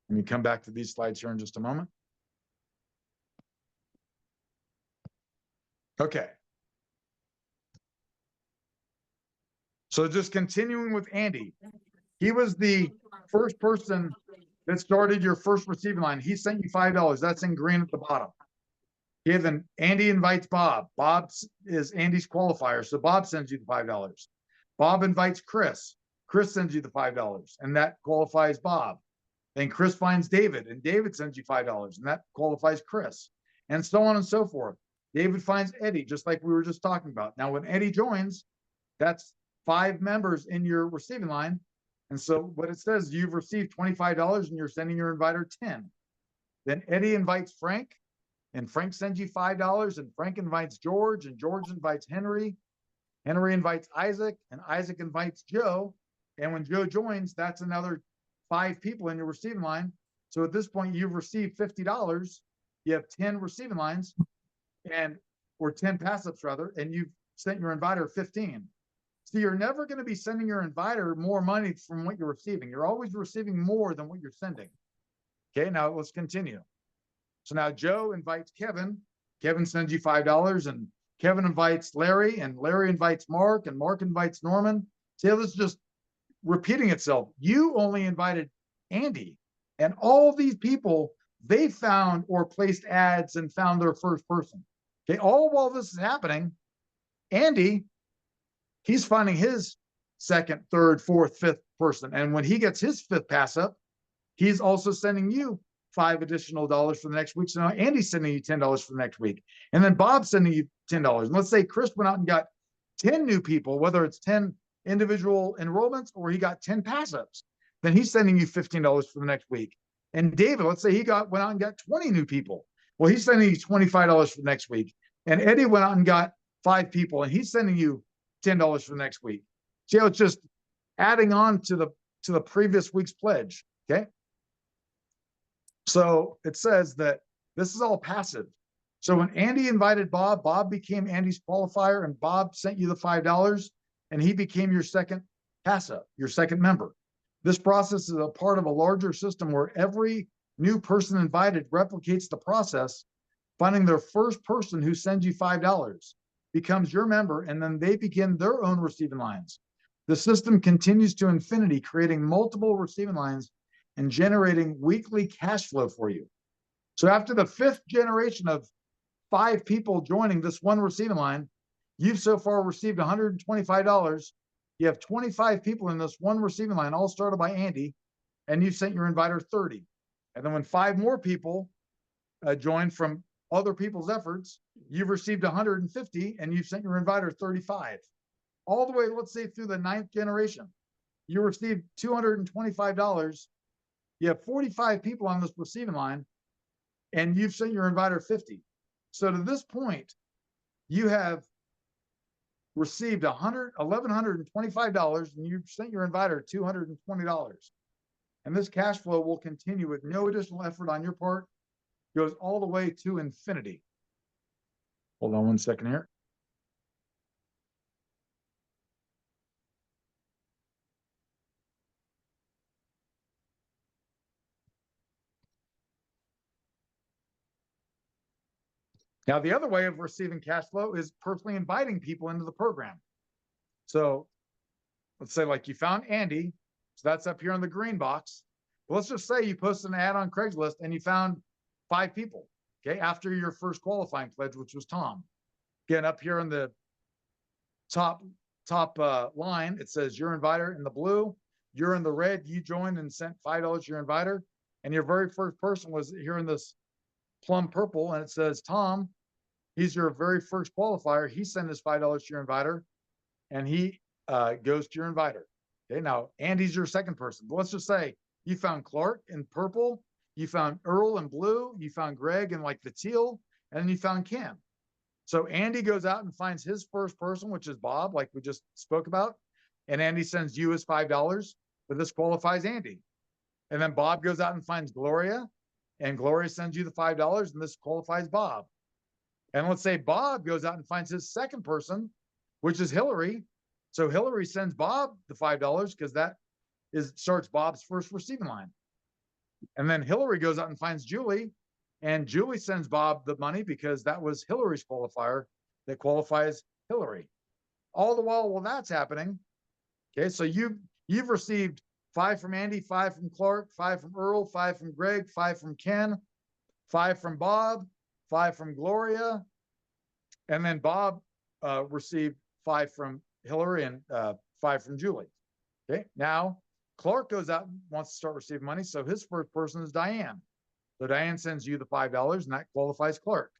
Let me come back to these slides here in just a moment. Okay. So just continuing with Andy, he was the first person that started your first receiving line. He sent you $5. That's in green at the bottom. Okay, then Andy invites Bob. Bob is Andy's qualifier, so Bob sends you the $5. Bob invites Chris. Chris sends you the $5, and that qualifies Bob. Then Chris finds David, and David sends you $5, and that qualifies Chris, and so on and so forth. David finds Eddie, just like we were just talking about. Now, when Eddie joins, that's 5 members in your receiving line. And so what it says, you've received $25 and you're sending your inviter 10. Then Eddie invites Frank, and Frank sends you $5, and Frank invites George, and George invites Henry. Henry invites Isaac, and Isaac invites Joe. And when Joe joins, that's another 5 people in your receiving line. So at this point, you've received $50. You have 10 receiving lines, or 10 pass-ups rather, and you've sent your inviter 15. So you're never going to be sending your inviter more money from what you're receiving. You're always receiving more than what you're sending. Okay, now let's continue. So now Joe invites Kevin. Kevin sends you $5, and Kevin invites Larry, and Larry invites Mark, and Mark invites Norman. See how this is just repeating itself. You only invited Andy, and all these people, they found or placed ads and found their first person. Okay, all while this is happening, Andy, he's finding his second, third, fourth, fifth person. And when he gets his 5th pass up, he's also sending you $5 additional for the next week. So now Andy's sending you $10 for the next week. And then Bob's sending you $10. And let's say Chris went out and got 10 new people, whether it's 10 individual enrollments or he got 10 pass ups, then he's sending you $15 for the next week. And David, let's say he went out and got 20 new people. Well, he's sending you $25 for the next week. And Eddie went out and got 5 people, and he's sending you $10 for the next week. See how it's just adding on to the previous week's pledge. Okay. So it says that this is all passive. So when Andy invited Bob, Bob became Andy's qualifier, and Bob sent you the $5, and he became your second pass up, your second member. This process is a part of a larger system where every new person invited replicates the process, finding their first person who sends you $5, becomes your member, and then they begin their own receiving lines. The system continues to infinity, creating multiple receiving lines and generating weekly cash flow for you. So after the 5th generation of 5 people joining this one receiving line, you've so far received $125. You have 25 people in this one receiving line, all started by Andy, and you've sent your inviter 30. And then when 5 more people join from other people's efforts, you've received 150, and you've sent your inviter 35. All the way, let's say, through the 9th generation, you received $225. You have 45 people on this receiving line, and you've sent your inviter 50. So to this point, you have received $1,125, and you've sent your inviter $220. And this cash flow will continue with no additional effort on your part. It goes all the way to infinity. Hold on one second here. Now, the other way of receiving cash flow is personally inviting people into the program. So let's say like you found Andy, so that's up here in the green box. But let's just say you posted an ad on Craigslist and you found 5 people, okay, after your first qualifying pledge, which was Tom. Again, up here in the top line, it says your inviter in the blue, you're in the red, you joined and sent $5 to your inviter, and your very first person was here in this plum purple, and it says Tom, he's your very first qualifier. He sent his $5 to your inviter, and he goes to your inviter. Okay, now Andy's your second person. But let's just say you found Clark in purple, you found Earl in blue, you found Greg in like the teal, and then you found Kim. So Andy goes out and finds his first person, which is Bob, like we just spoke about, and Andy sends you his $5, but this qualifies Andy. And then Bob goes out and finds Gloria, and Gloria sends you the $5, and this qualifies Bob. And let's say Bob goes out and finds his second person, which is Hillary. So Hillary sends Bob the $5 because that starts Bob's first receiving line. And then Hillary goes out and finds Julie, and Julie sends Bob the money because that was Hillary's qualifier that qualifies Hillary. All the while that's happening, okay, so you've received 5 from Andy, 5 from Clark, 5 from Earl, 5 from Greg, 5 from Ken, 5 from Bob, 5 from Gloria, and then Bob received 5 from Hillary and 5 from Julie. Okay, now Clark goes out and wants to start receiving money, so his first person is Diane. So Diane sends you the $5, and that qualifies Clark.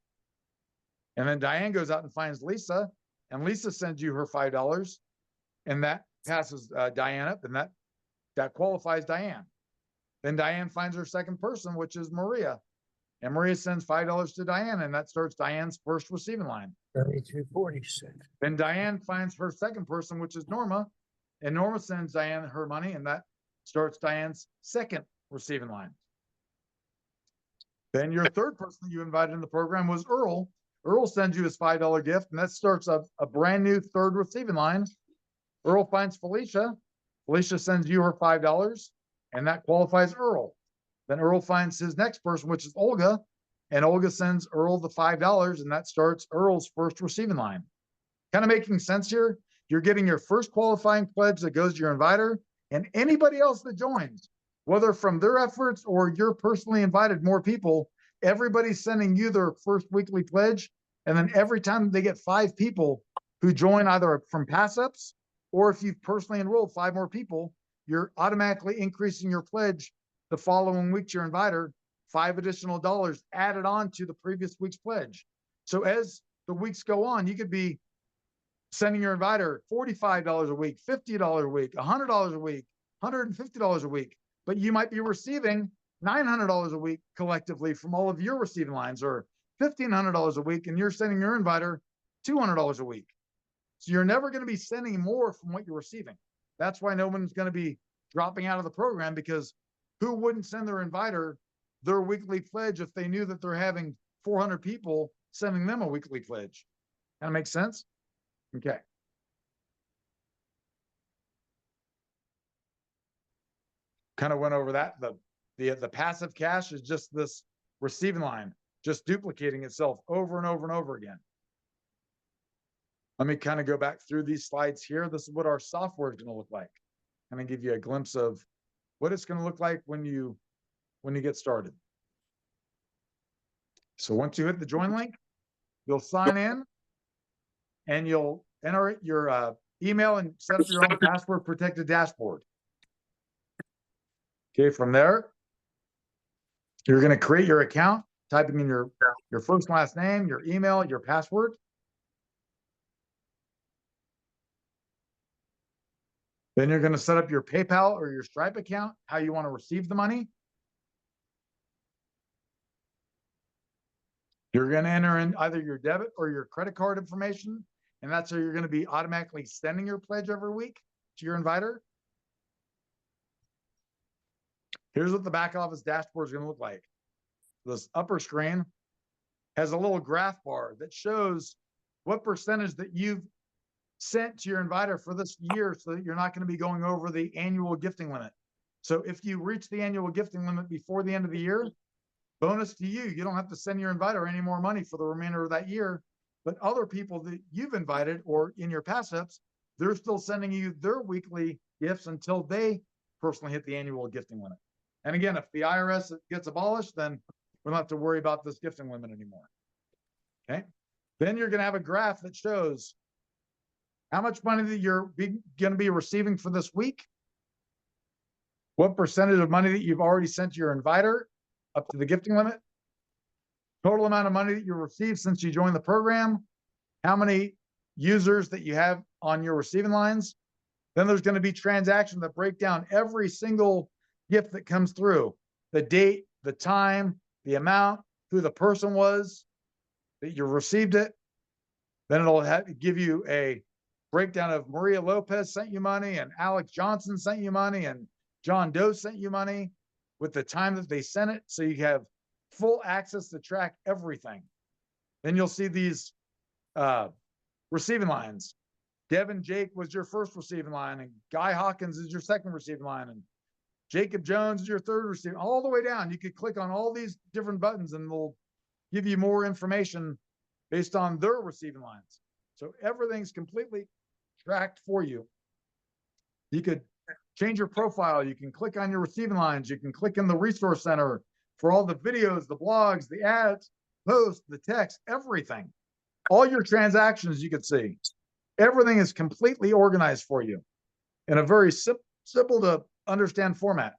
And then Diane goes out and finds Lisa, and Lisa sends you her $5, and that passes Diane up, and that qualifies Diane. Then Diane finds her second person, which is Maria, and Maria sends $5 to Diane, and that starts Diane's first receiving line. 32.46. Then Diane finds her second person, which is Norma, and Norma sends Diane her money, and that starts Diane's second receiving line. Then your third person that you invited in the program was Earl. Earl sends you his $5 gift, and that starts a brand new third receiving line. Earl finds Felicia. Felicia sends you her $5, and that qualifies Earl. Then Earl finds his next person, which is Olga, and Olga sends Earl the $5, and that starts Earl's first receiving line. Kind of making sense here? You're getting your first qualifying pledge that goes to your inviter, and anybody else that joins, whether from their efforts or you're personally invited more people, everybody's sending you their first weekly pledge. And then every time they get 5 people who join either from pass ups, or if you've personally enrolled 5 more people, you're automatically increasing your pledge the following week to your inviter, $5 additional added on to the previous week's pledge. So as the weeks go on, you could be sending your inviter $45 a week, $50 a week, $100 a week, $150 a week, but you might be receiving $900 a week collectively from all of your receiving lines, or $1,500 a week, and you're sending your inviter $200 a week. So you're never going to be sending more from what you're receiving. That's why no one's going to be dropping out of the program, because who wouldn't send their inviter their weekly pledge if they knew that they're having 400 people sending them a weekly pledge? Kind of makes sense? Okay. Kind of went over that. The passive cash is just this receiving line, just duplicating itself over and over and over again. Let me kind of go back through these slides here. This is what our software is going to look like. I'm going to give you a glimpse of what it's going to look like when you get started. So once you hit the join link, you'll sign in, and you'll enter your email and set up your own password protected dashboard. Okay, from there, you're going to create your account, typing in your first and last name, your email, your password. Then you're going to set up your PayPal or your Stripe account, how you want to receive the money. You're going to enter in either your debit or your credit card information, and that's how you're going to be automatically sending your pledge every week to your inviter. Here's what the back office dashboard is going to look like. This upper screen has a little graph bar that shows what percentage that you've sent to your inviter for this year, so that you're not going to be going over the annual gifting limit. So if you reach the annual gifting limit before the end of the year, bonus to you, you don't have to send your inviter any more money for the remainder of that year. But other people that you've invited or in your pass ups, they're still sending you their weekly gifts until they personally hit the annual gifting limit. And again, if the IRS gets abolished, then we don't have to worry about this gifting limit anymore. Okay. Then you're going to have a graph that shows how much money that you're going to be receiving for this week, what percentage of money that you've already sent to your inviter up to the gifting limit, total amount of money that you received since you joined the program, how many users that you have on your receiving lines. Then there's going to be transactions that break down every single gift that comes through, the date, the time, the amount, who the person was that you received it. Then it'll give you a breakdown of Maria Lopez sent you money, and Alex Johnson sent you money, and John Doe sent you money, with the time that they sent it. So you have full access to track everything. Then you'll see these receiving lines. Devin Jake was your first receiving line, and Guy Hawkins is your second receiving line, and Jacob Jones is your third receiving, all the way down. You could click on all these different buttons and they'll give you more information based on their receiving lines. So everything's completely tracked for you. You could change your profile. You can click on your receiving lines. You can click in the resource center for all the videos, the blogs, the ads, posts, the text, everything. All your transactions you could see. Everything is completely organized for you in a very simple to understand format.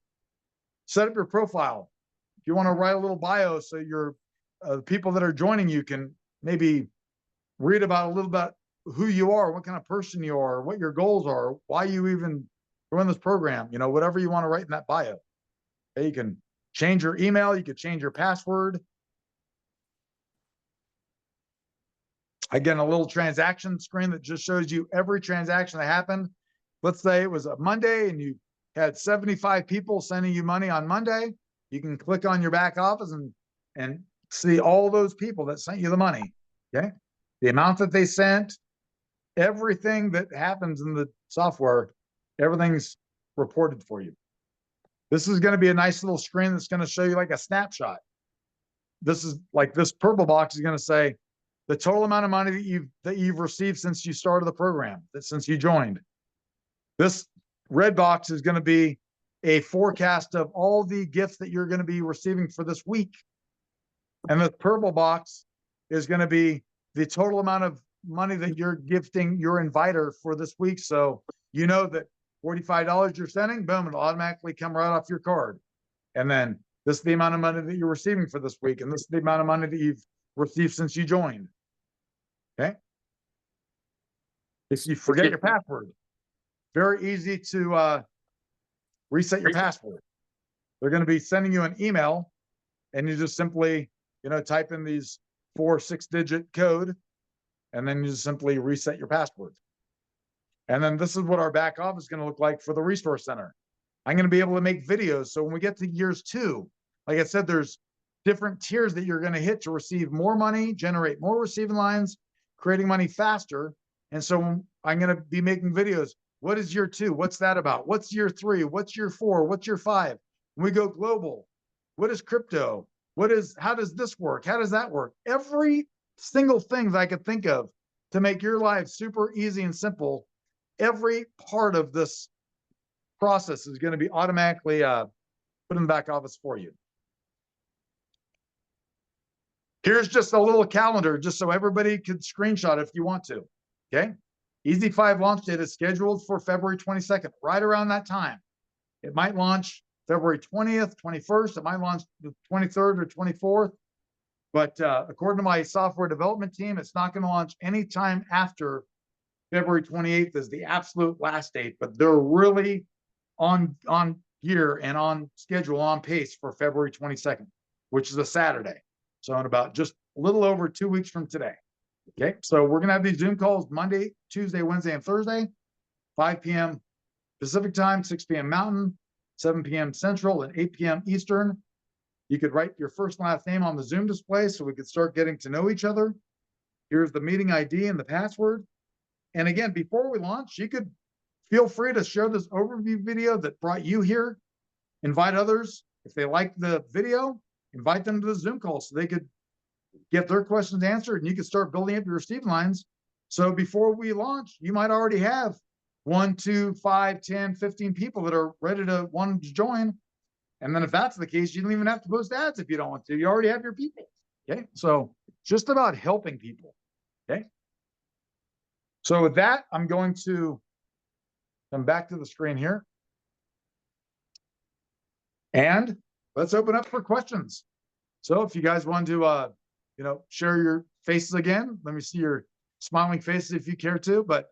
Set up your profile. If you want to write a little bio so your people that are joining you can maybe read about a little bit who you are, what kind of person you are, what your goals are, why you even run this program, you know, whatever you want to write in that bio. Okay, you can change your email, you could change your password. Again, a little transaction screen that just shows you every transaction that happened. Let's say it was a Monday and you had 75 people sending you money on Monday. You can click on your back office and see all those people that sent you the money. Okay, the amount that they sent, everything that happens in the software, everything's reported for you. This is going to be a nice little screen that's going to show you like a snapshot. This is like this purple box is going to say the total amount of money that you've received since you started the program, that since you joined. This red box is going to be a forecast of all the gifts that you're going to be receiving for this week. And the purple box is going to be the total amount of money that you're gifting your inviter for this week. So you know that $45 you're sending, boom, it'll automatically come right off your card. And then this is the amount of money that you're receiving for this week. And this is the amount of money that you've received since you joined. Okay. If you forget your password, very easy to reset your password. They're going to be sending you an email and you just simply, you know, type in these 4 6-digit code and then you just simply reset your password. And then this is what our back office is going to look like for the resource center. I'm going to be able to make videos. So when we get to years 2, like I said, there's different tiers that you're going to hit to receive more money, generate more receiving lines, creating money faster. And so I'm going to be making videos. What is year 2? What's that about? What's year 3? What's year 4? What's year 5? When we go global, what is crypto? How does this work? How does that work? Every single thing that I could think of to make your life super easy and simple, every part of this process is going to be automatically put in the back office for you. Here's just a little calendar, just so everybody could screenshot if you want to. Okay. Easy 5 launch date is scheduled for February 22nd, right around that time. It might launch February 20th, 21st. It might launch the 23rd or 24th. But according to my software development team, it's not going to launch anytime after February 28th is the absolute last date. But they're really on gear and on schedule, on pace for February 22nd, which is a Saturday. So in about just a little over 2 weeks from today. Okay, so we're going to have these Zoom calls Monday, Tuesday, Wednesday, and Thursday, 5 p.m. Pacific time, 6 p.m. Mountain, 7 p.m. Central, and 8 p.m. Eastern. You could write your first and last name on the Zoom display so we could start getting to know each other. Here's the meeting ID and the password. And again, before we launch, you could feel free to share this overview video that brought you here. Invite others. If they like the video, invite them to the Zoom call so they could get their questions answered and you can start building up your receiving lines. So before we launch, you might already have 1, 2, 5, 10, 15 people that are ready to want to join. And then if that's the case, you don't even have to post ads if you don't want to. You already have your people. Okay. So just about helping people. Okay. So with that, I'm going to come back to the screen here. And let's open up for questions. So if you guys want to, share your faces again, let me see your smiling faces if you care to, but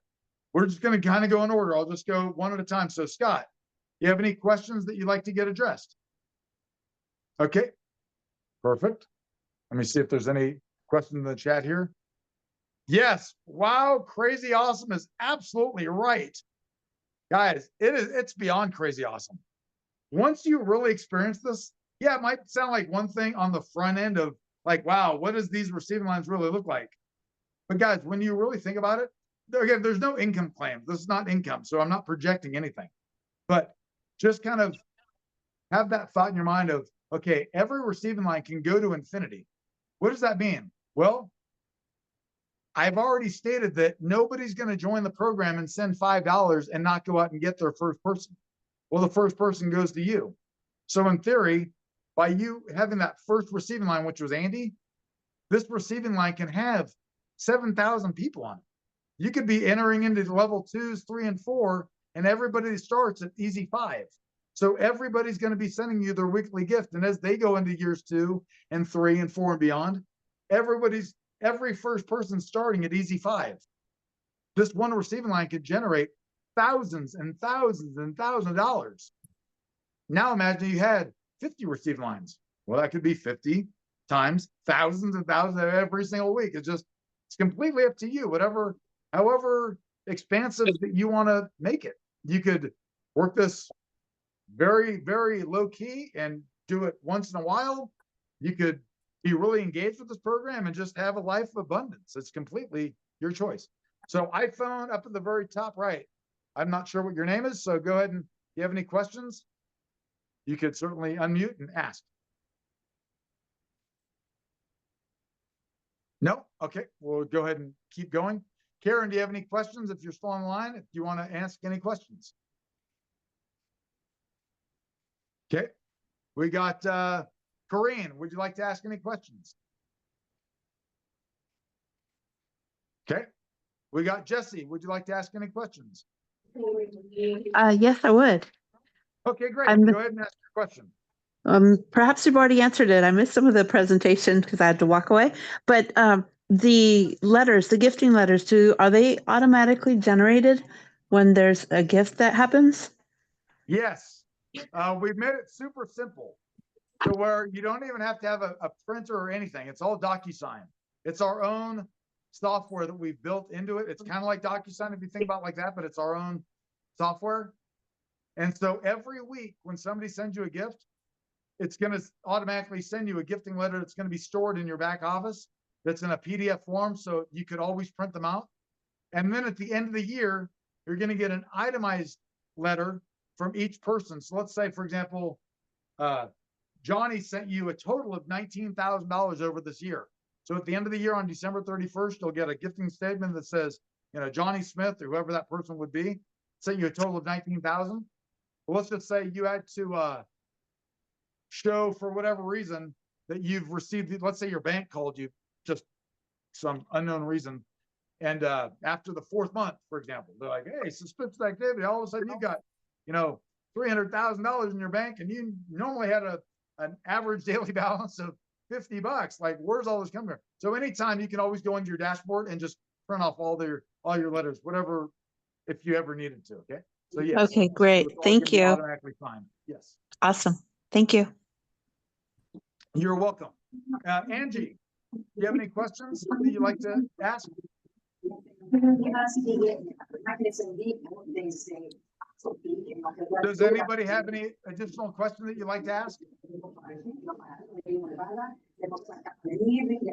we're just going to kind of go in order. I'll just go one at a time. So Scott, you have any questions that you'd like to get addressed? Okay, perfect. Let me see if there's any questions in the chat here. Yes. Wow. Crazy awesome is absolutely right. Guys, it's beyond crazy awesome. Once you really experience this, yeah, it might sound like one thing on the front end of like, wow, what does these receiving lines really look like? But guys, when you really think about it, again, there's no income claim. This is not income. So I'm not projecting anything, but just kind of have that thought in your mind of, okay, every receiving line can go to infinity. What does that mean? Well, I've already stated that nobody's going to join the program and send $5 and not go out and get their first person. Well, the first person goes to you. So in theory, by you having that first receiving line, which was Andy, this receiving line can have 7,000 people on it. You could be entering into level 2s, 3, and 4, and everybody starts at easy 5. So everybody's going to be sending you their weekly gift. And as they go into years 2 and 3 and 4 and beyond, everybody's every first person starting at easy 5. This one receiving line could generate thousands and thousands and thousands of dollars. Now imagine you had 50 receiving lines. Well, that could be 50 times thousands and thousands every single week. It's completely up to you, however expansive that you want to make it. You could work this very, very low key and do it once in a while. You could be really engaged with this program and just have a life of abundance. It's completely your choice. So iPhone up at the very top right. I'm not sure what your name is, so go ahead, and if you have any questions, you could certainly unmute and ask. No? Okay, we'll go ahead and keep going. Karen, do you have any questions if you're still on the line? If you want to ask any questions. Okay, we got Corinne. Would you like to ask any questions? Okay, we got Jesse. Would you like to ask any questions? Yes, I would. Okay, great. I'm- Go ahead and ask your question. Perhaps you've already answered it. I missed some of the presentation because I had to walk away. But the letters, the gifting letters, are they automatically generated when there's a gift that happens? Yes, we've made it super simple to where you don't even have to have a printer or anything. It's all DocuSign. It's our own software that we've built into it. It's kind of like DocuSign if you think about it like that, but it's our own software. And so every week when somebody sends you a gift, it's going to automatically send you a gifting letter that's going to be stored in your back office that's in a PDF form, so you could always print them out. And then at the end of the year, you're going to get an itemized letter from each person. So let's say, for example, Johnny sent you a total of $19,000 over this year. So at the end of the year on December 31st, you'll get a gifting statement that says, Johnny Smith or whoever that person would be sent you a total of $19,000. Well, let's just say you had to show for whatever reason that you've received, let's say your bank called you, just some unknown reason. And after the 4th month, for example, they're like, hey, suspicious activity. All of a sudden you got, $300,000 in your bank, and you normally had an average daily balance of $50. Like, where's all this coming from? So anytime, you can always go into your dashboard and just print off all your letters, whatever, if you ever needed to. Okay. So yes. Okay, great. Thank you. Automatically fine. Yes. Awesome. Thank you. You're welcome. Angie, do you have any questions that you'd like to ask? Does anybody have any additional question that you'd like to ask?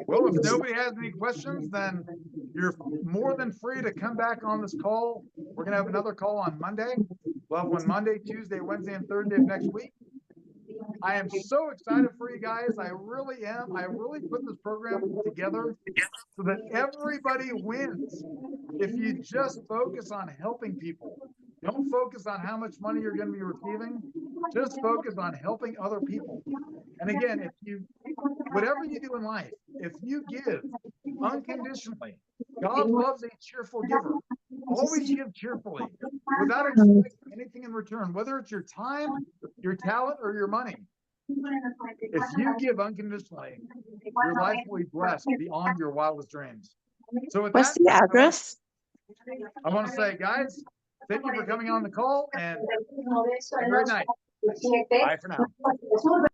Well, if nobody has any questions, then you're more than free to come back on this call. We're going to have another call on Monday. We'll have one Monday, Tuesday, Wednesday, and Thursday of next week. I am so excited for you guys. I really am. I really put this program together so that everybody wins. If you just focus on helping people, don't focus on how much money you're going to be receiving. Just focus on helping other people. And again, whatever you do in life, if you give unconditionally, God loves a cheerful giver. Always give cheerfully without expecting anything in return, whether it's your time, your talent, or your money. If you give unconditionally, your life will be blessed beyond your wildest dreams. So with What's that, the address? I want to say, guys, thank you for coming on the call, and have a great night. Bye for now.